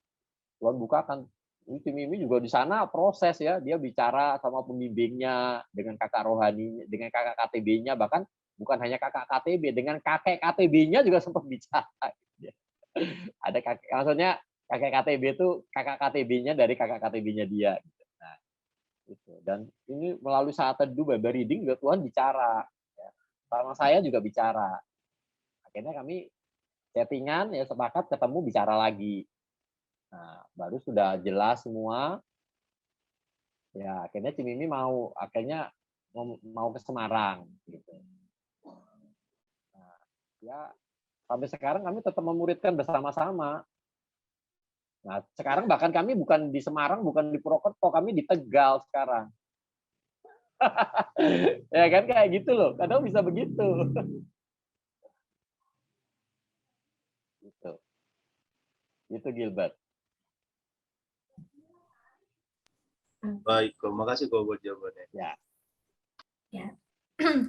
Ini Mimi juga di sana proses ya, dia bicara sama pembimbingnya, dengan kakak rohani, dengan kakak KTB-nya, bahkan bukan hanya kakak KTB, dengan kakek KTB-nya juga sempat bicara. Ada kakek, maksudnya kakek KTB itu kakak KTB-nya dari kakak KTB-nya dia. Nah, itu. Dan ini melalui saat teduh Bible reading juga Tuhan bicara. Ya. Sama saya juga bicara. Akhirnya kami chattingan ya sepakat ketemu bicara lagi. Nah, baru sudah jelas semua. Ya, akhirnya Cimimi akhirnya mau ke Semarang gitu. Nah, ya sampai sekarang kami tetap memuridkan bersama-sama. Nah, sekarang bahkan kami bukan di Semarang, bukan di Purwokerto, kami di Tegal sekarang. Ya kan kayak gitu loh, kadang bisa begitu. Gitu. Itu Gilbert. Baik, makasih kok buat jawabannya. Ya. Ya.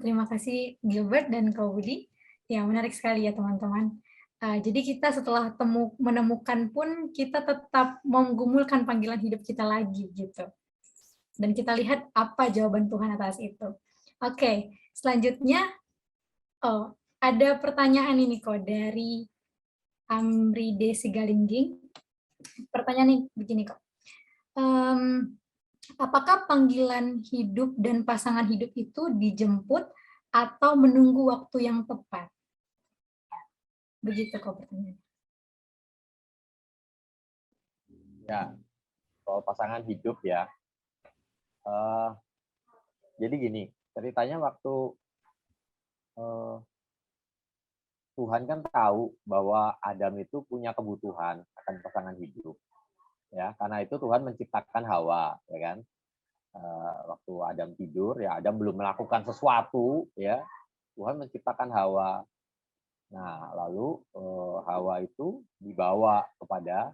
Terima kasih Gilbert dan Kak Budi. Ya, menarik sekali ya teman-teman. Jadi kita setelah menemukan pun kita tetap menggumulkan panggilan hidup kita lagi gitu. Dan kita lihat apa jawaban Tuhan atas itu. Oke, selanjutnya ada pertanyaan ini kok dari Amride Sigalingging. Pertanyaan ini begini kok. Apakah panggilan hidup dan pasangan hidup itu dijemput atau menunggu waktu yang tepat? Begitu kok pertanyaannya. Ya, soal pasangan hidup ya. Jadi gini, ceritanya waktu Tuhan kan tahu bahwa Adam itu punya kebutuhan akan pasangan hidup. Ya, karena itu Tuhan menciptakan Hawa, ya kan? Waktu Adam tidur, ya Adam belum melakukan sesuatu, ya Tuhan menciptakan Hawa. Nah, lalu Hawa itu dibawa kepada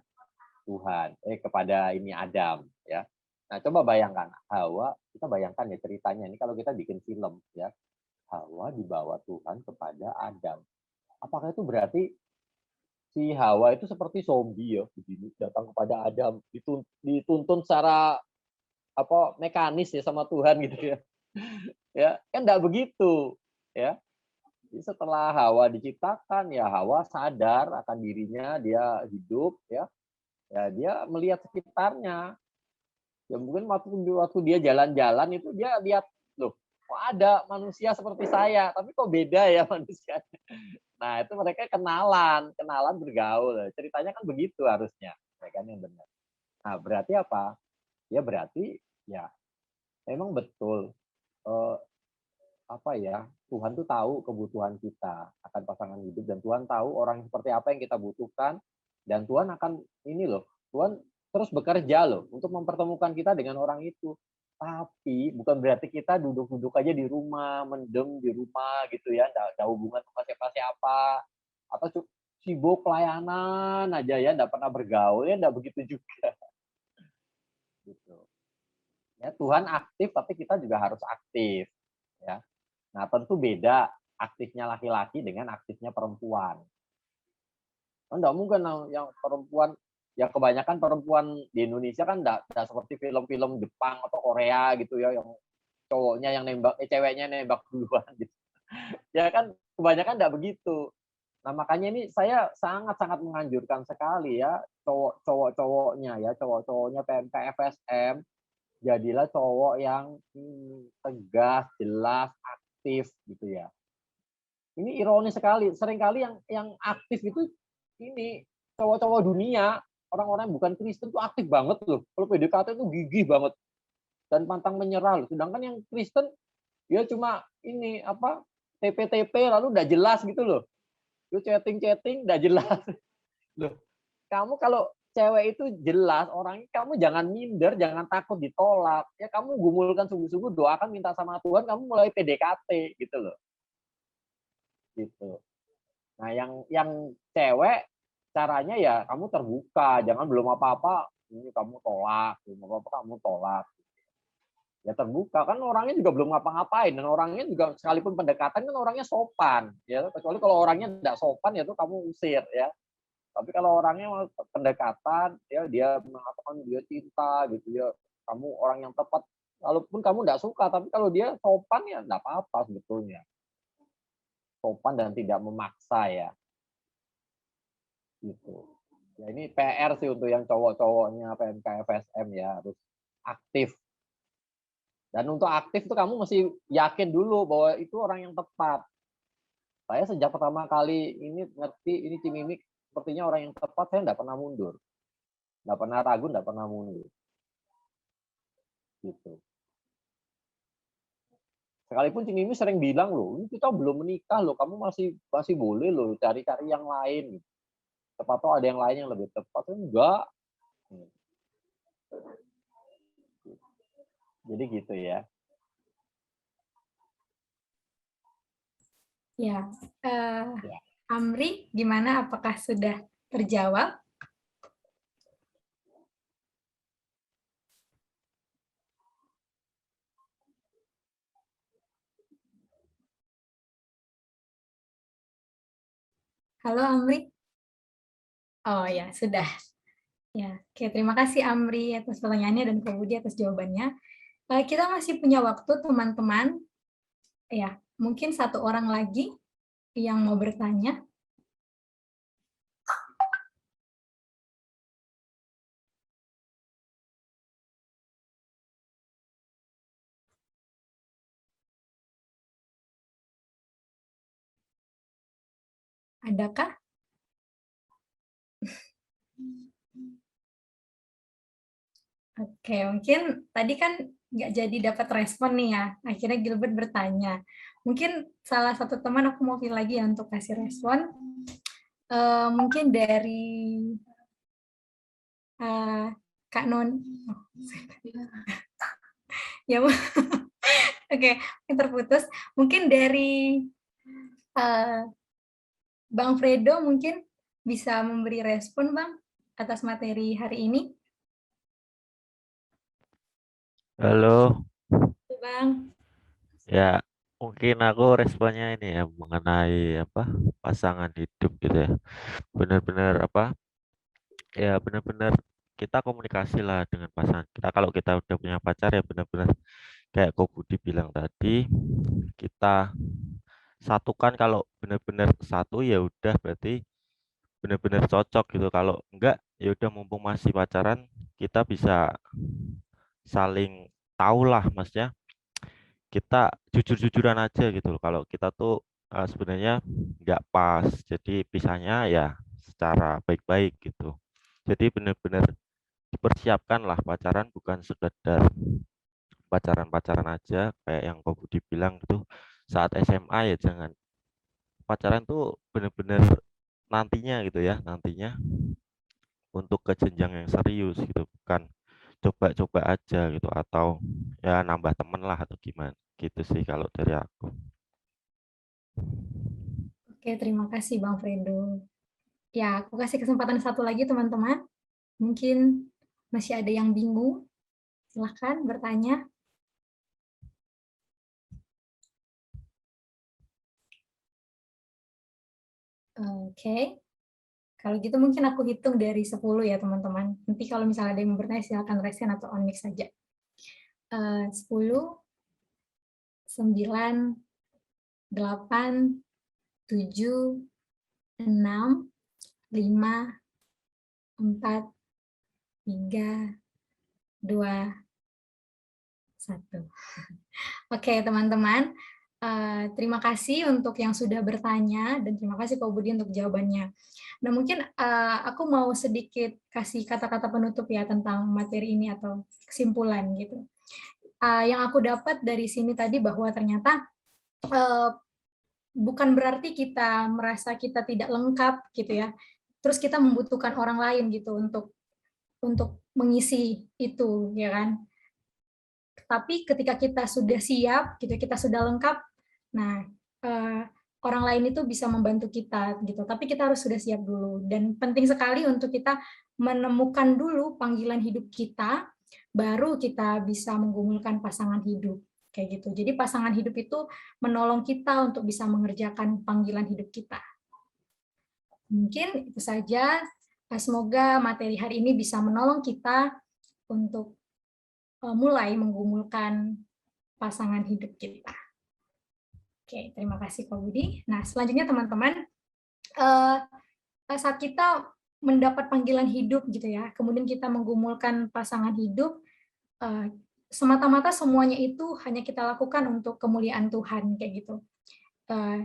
Tuhan, kepada ini Adam, ya. Nah, coba bayangkan Hawa, kita bayangkan ya ceritanya ini kalau kita bikin film, ya Hawa dibawa Tuhan kepada Adam. Apakah itu berarti si Hawa itu seperti zombie ya, begini datang kepada Adam, dituntun secara mekanis ya sama Tuhan gitu ya. Ya, kan enggak begitu, ya. Jadi setelah Hawa diciptakan ya Hawa sadar akan dirinya, dia hidup ya. Ya dia melihat sekitarnya. Ya mungkin waktu dia jalan-jalan itu dia lihat, loh, kok ada manusia seperti saya, tapi kok beda ya manusianya. Nah, itu mereka kenalan bergaul. Ceritanya kan begitu harusnya, ya kan yang benar. Nah, berarti apa? Ya berarti ya memang betul Tuhan tuh tahu kebutuhan kita akan pasangan hidup dan Tuhan tahu orang seperti apa yang kita butuhkan dan Tuhan akan Tuhan terus bekerja loh untuk mempertemukan kita dengan orang itu. Tapi bukan berarti kita duduk-duduk aja di rumah, mendem di rumah gitu ya, enggak hubungan sama siapa-siapa atau sibuk pelayanan aja ya, enggak pernah bergaul ya, enggak begitu juga. Gitu. Ya, Tuhan aktif tapi kita juga harus aktif ya. Nah, tentu beda aktifnya laki-laki dengan aktifnya perempuan. Enggak mungkin yang perempuan, ya kebanyakan perempuan di Indonesia kan enggak seperti film-film Jepang atau Korea gitu ya, yang cowoknya yang nembak, ceweknya nembak duluan gitu. Ya kan kebanyakan enggak begitu. Nah, makanya ini saya sangat-sangat menganjurkan sekali ya, cowok-cowoknya PMK FSM, jadilah cowok yang tegas, jelas, aktif gitu ya. Ini ironis sekali, seringkali yang aktif itu ini cowok-cowok dunia, orang-orang yang bukan Kristen tuh aktif banget loh. Kalau PDKT itu gigih banget dan pantang menyerah loh. Sedangkan yang Kristen dia cuma ini apa TP-TP lalu udah jelas gitu loh. Lu chatting-chatting udah jelas. Loh, kamu kalau cewek itu jelas orangnya, kamu jangan minder, jangan takut ditolak. Ya kamu gumulkan sungguh-sungguh, doakan minta sama Tuhan, kamu mulai PDKT gitu loh. Gitu. Nah, yang cewek caranya ya kamu terbuka, jangan belum apa-apa ini kamu tolak, belum apa-apa kamu tolak. Ya terbuka, kan orangnya juga belum ngapa-ngapain, dan orangnya juga sekalipun pendekatan kan orangnya sopan, ya kecuali kalau orangnya tidak sopan ya itu kamu usir ya. Tapi kalau orangnya pendekatan, ya dia mengatakan dia cinta gitu ya, kamu orang yang tepat, walaupun kamu tidak suka, tapi kalau dia sopan ya tidak apa-apa sebetulnya. Sopan dan tidak memaksa ya. Gitu. Ya ini PR sih untuk yang cowok-cowoknya PMK FSM ya, harus aktif. Dan untuk aktif itu kamu mesti yakin dulu bahwa itu orang yang tepat. Saya sejak pertama kali ini ngerti ini Cimimik sepertinya orang yang tepat, saya tidak pernah mundur. Tidak pernah ragu, tidak pernah mundur. Gitu. Sekalipun Cimimi sering bilang loh, ini kita belum menikah loh, kamu masih boleh loh cari-cari yang lain. Siapa tahu ada yang lain yang lebih tepat. Enggak. Jadi gitu ya. Ya, Amri, gimana? Apakah sudah terjawab? Halo Amri. Oh ya, sudah. Ya, oke. Terima kasih Amri atas pertanyaannya dan Kak Budi atas jawabannya. Kita masih punya waktu teman-teman. Ya, mungkin satu orang lagi yang mau bertanya. Adakah? Oke, mungkin tadi kan nggak jadi dapat respon nih ya. Akhirnya Gilbert bertanya. Mungkin salah satu teman aku mau pilih lagi ya untuk kasih respon. Mungkin dari Kak Non. Oh. Ya, oke, terputus. Mungkin dari Bang Fredo mungkin bisa memberi respon, Bang, atas materi hari ini. Halo. Bang. Ya, mungkin aku responnya ini ya mengenai pasangan hidup gitu ya. Benar-benar ya benar-benar kita komunikasi lah dengan pasangan kita. Kalau kita udah punya pacar ya benar-benar kayak Ko Budi bilang tadi, kita satukan. Kalau benar-benar satu ya udah berarti benar-benar cocok gitu. Kalau enggak ya udah mumpung masih pacaran kita bisa saling tahu lah, maksudnya kita jujur-jujuran aja gitu loh. Kalau kita tuh sebenarnya nggak pas, jadi pisahnya ya secara baik-baik gitu. Jadi benar-benar dipersiapkan lah, pacaran bukan sekedar pacaran-pacaran aja kayak yang Ko Budi bilang gitu. Saat SMA ya jangan, pacaran tuh benar-benar nantinya gitu ya, nantinya untuk ke jenjang yang serius gitu, bukan coba-coba aja gitu, atau ya nambah temen lah atau gimana gitu sih kalau dari aku. Oke, terima kasih Bang Fredo. Ya, aku kasih kesempatan satu lagi teman-teman. Mungkin masih ada yang bingung. Silahkan bertanya. Oke. Kalau gitu mungkin aku hitung dari 10 ya teman-teman. Nanti kalau misalnya ada yang mau bertanya silakan raise hand atau on mic saja. 10, 9, 8, 7, 6, 5, 4, 3, 2, 1. Oke teman-teman, terima kasih untuk yang sudah bertanya dan terima kasih Kak Budi untuk jawabannya. Nah mungkin aku mau sedikit kasih kata-kata penutup ya tentang materi ini atau kesimpulan gitu. Yang aku dapat dari sini tadi bahwa ternyata bukan berarti kita merasa kita tidak lengkap gitu ya. Terus kita membutuhkan orang lain gitu untuk mengisi itu ya kan. Tapi ketika kita sudah siap gitu, kita sudah lengkap, nah orang lain itu bisa membantu kita gitu. Tapi kita harus sudah siap dulu dan penting sekali untuk kita menemukan dulu panggilan hidup kita, baru kita bisa menggumulkan pasangan hidup kayak gitu. Jadi pasangan hidup itu menolong kita untuk bisa mengerjakan panggilan hidup kita. Mungkin itu saja. Semoga materi hari ini bisa menolong kita untuk mulai menggumulkan pasangan hidup kita. Oke, terima kasih Kak Budi. Nah, selanjutnya teman-teman, saat kita mendapat panggilan hidup gitu ya, kemudian kita menggumulkan pasangan hidup, semata-mata semuanya itu hanya kita lakukan untuk kemuliaan Tuhan kayak gitu.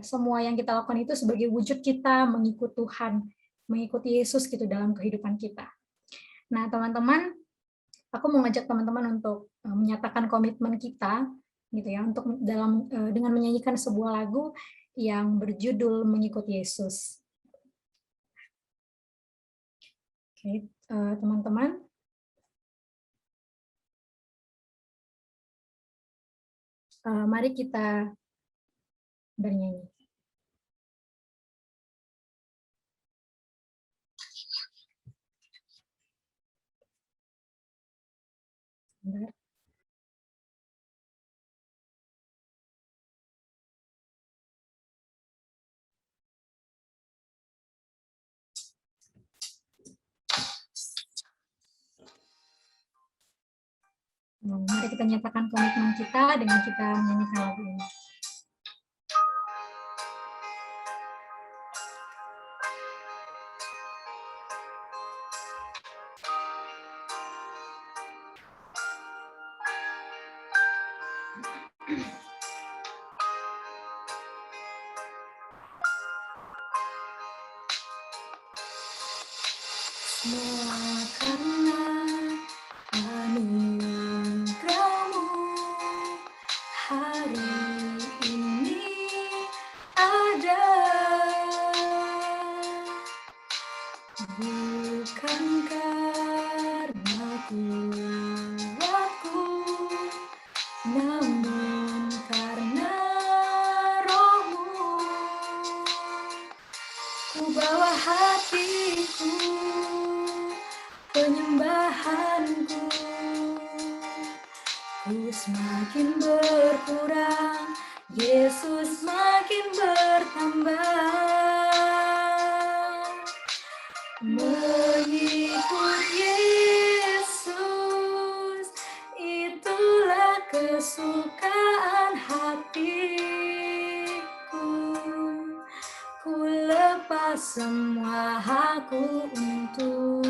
Semua yang kita lakukan itu sebagai wujud kita mengikut Tuhan, mengikuti Yesus gitu dalam kehidupan kita. Nah, teman-teman, aku mau ngajak teman-teman untuk menyatakan komitmen kita gitu ya untuk dengan menyanyikan sebuah lagu yang berjudul Mengikut Yesus. Oke, teman-teman. Mari kita bernyanyi. Sebentar. Mari kita nyatakan komitmen kita dengan kita menyanyikan lagu ini. Semua karena anugerah-Mu hari ini ada, bukan karena kuatku, namun karena Roh-Mu. Ku bawa hatiku, penyembahanku, ku semakin berkurang, Yesus makin bertambah. Mengikut Yesus, itulah kesukaan hatiku. Ku lepas semua hakku untuk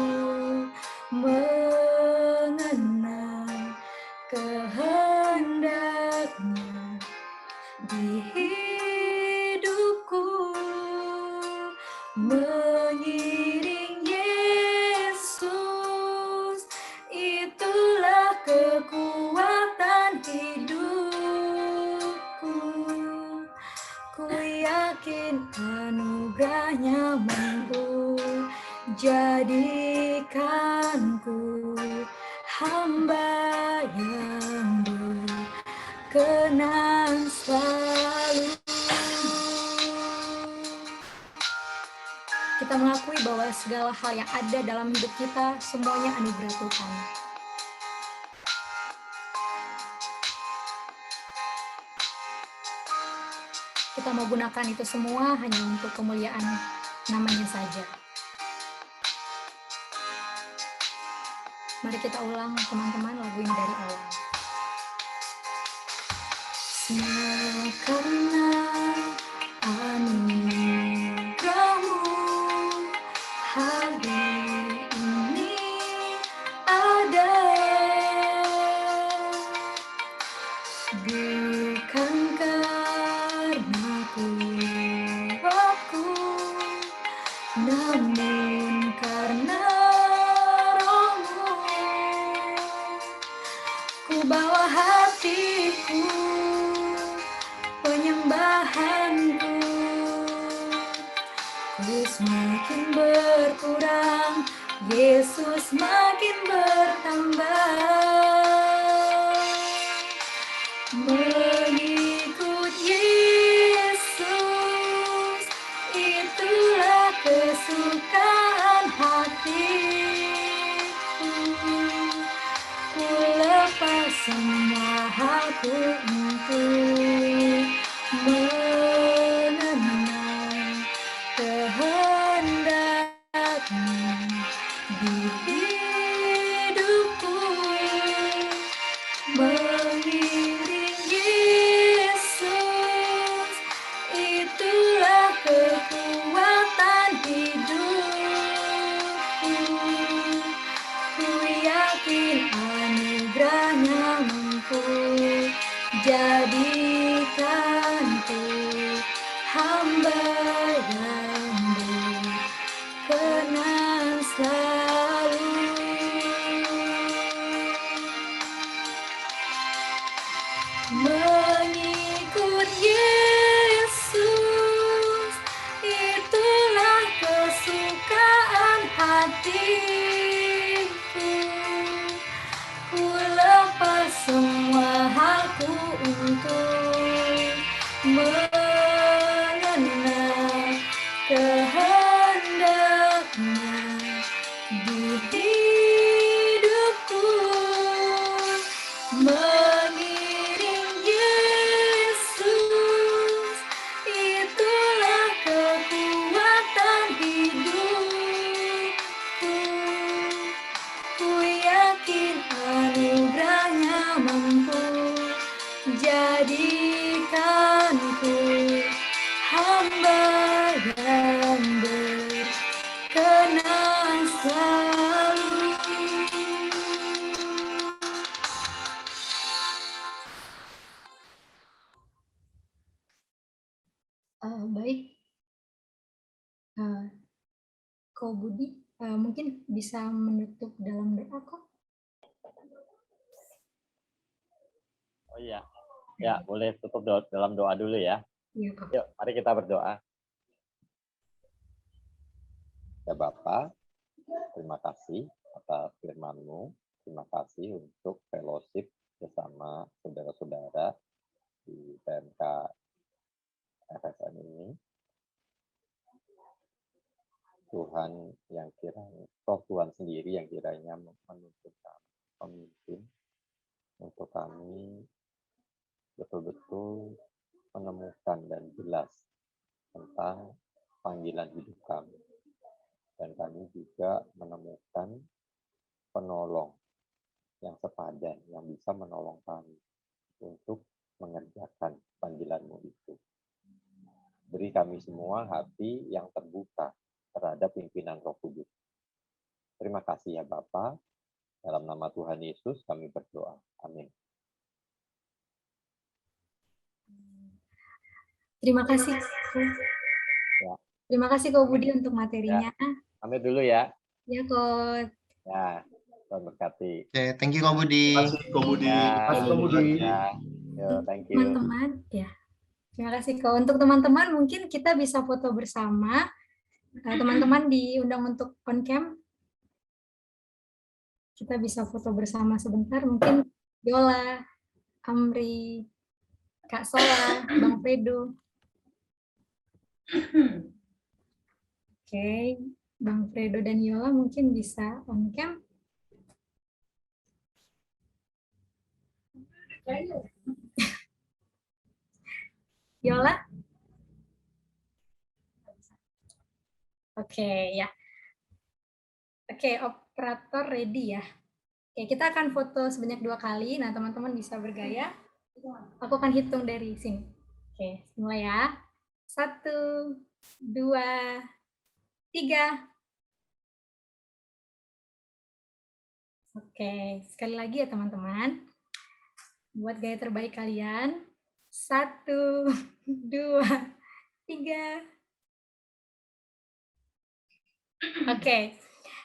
mengenal kehendak-Nya di hidupku. Mengiring Yesus, itulah kekuatan hidupku. Ku yakin anugerah-Nya mampu jadikanku hamba yang berkenan selalu. Kita mengakui bahwa segala hal yang ada dalam hidup kita semuanya anugerah Tuhan. Kita mau gunakan itu semua hanya untuk kemuliaan namanya saja. Mari kita ulang teman-teman lagu ini dari awal. Semua karena anugerahmu, hari ini ada. Bukan karena kuatku, namun karena Roh-Mu. Ku bawa hatiku, penyembahanku, ku semakin berkurang, Yesus makin bertambah. Mengikut Yesus, itulah kesukaan hatiku. Ku lepas semua halku untuk mengenal kehendak-Mu di hidupku. Mengiring Yesus, itulah kekuatan hidupku. Ku yakin anugerah-Nya mampu jadikanku hamba yang berkenan selalu. Mengikut Yesus, itulah kesukaan hatiku. Ku lepas semua halku untuk mengenal kehendak-Nya di hidupku. Mengiring Yesus, itulah kekuatan hidupku. Ku yakin anugerah-Nya mampu jadikanku hamba yang berkenan selalu. Baik, Ko Budi mungkin bisa menutup dalam doa kok. Oh iya, ya boleh tutup dalam doa dulu ya. Iya kok. Yuk, mari kita berdoa. Ya Bapa, terima kasih atas firman-Mu. Terima kasih untuk fellowship bersama saudara-saudara di PMK FSM ini. Tuhan yang kiranya, Roh Tuhan sendiri yang kiranya menuntun pemimpin untuk kami betul-betul menemukan dan jelas tentang panggilan hidup kami. Dan kami juga menemukan penolong yang sepadan, yang bisa menolong kami untuk mengerjakan panggilan-Mu itu. Beri kami semua hati yang terbuka terhadap pimpinan Roh Kudus. Terima kasih ya Bapa. Dalam nama Tuhan Yesus kami berdoa. Amin. Terima kasih. Ya. Terima kasih Ko Budi untuk materinya. Pamit dulu ya. Ya Ko. Ya, Tuhan berkati. Oke, thank you Kak Budi. Terima kasih, Ko Budi. Ya, thank you. Teman-teman, ya. Terima kasih Ko. Untuk teman-teman mungkin kita bisa foto bersama. Teman-teman diundang untuk on cam. Kita bisa foto bersama sebentar. Mungkin Yola, Amri, Kak Sola, Bang Fredo. Oke, Bang Fredo dan Yola mungkin bisa on cam. Yola? Oke, ya. Oke, operator ready ya. Oke, kita akan foto sebanyak 2 kali. Nah, teman-teman bisa bergaya. Aku akan hitung dari sini. Oke, mulai ya. 1, 2, 3. Oke, sekali lagi ya teman-teman. Buat gaya terbaik kalian. 1, 2, 3. Oke.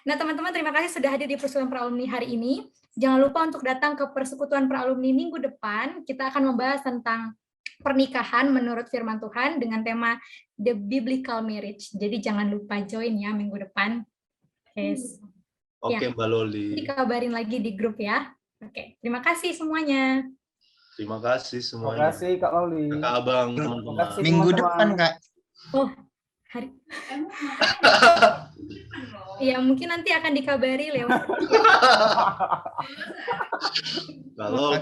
Nah, teman-teman, terima kasih sudah hadir di Persekutuan Pralumni hari ini. Jangan lupa untuk datang ke Persekutuan Pralumni minggu depan. Kita akan membahas tentang pernikahan menurut firman Tuhan dengan tema The Biblical Marriage. Jadi jangan lupa join ya minggu depan. Oke, Ya. Mbak Loli. Dikabarin lagi di grup ya. Oke, terima kasih semuanya. Terima kasih Terima semuanya. kasih Kak Loli. Kakak abang, Terima teman-teman. kasih Minggu teman-teman. depan, Kak. Oh, hari. Ya, mungkin nanti akan dikabari lewat. Kalau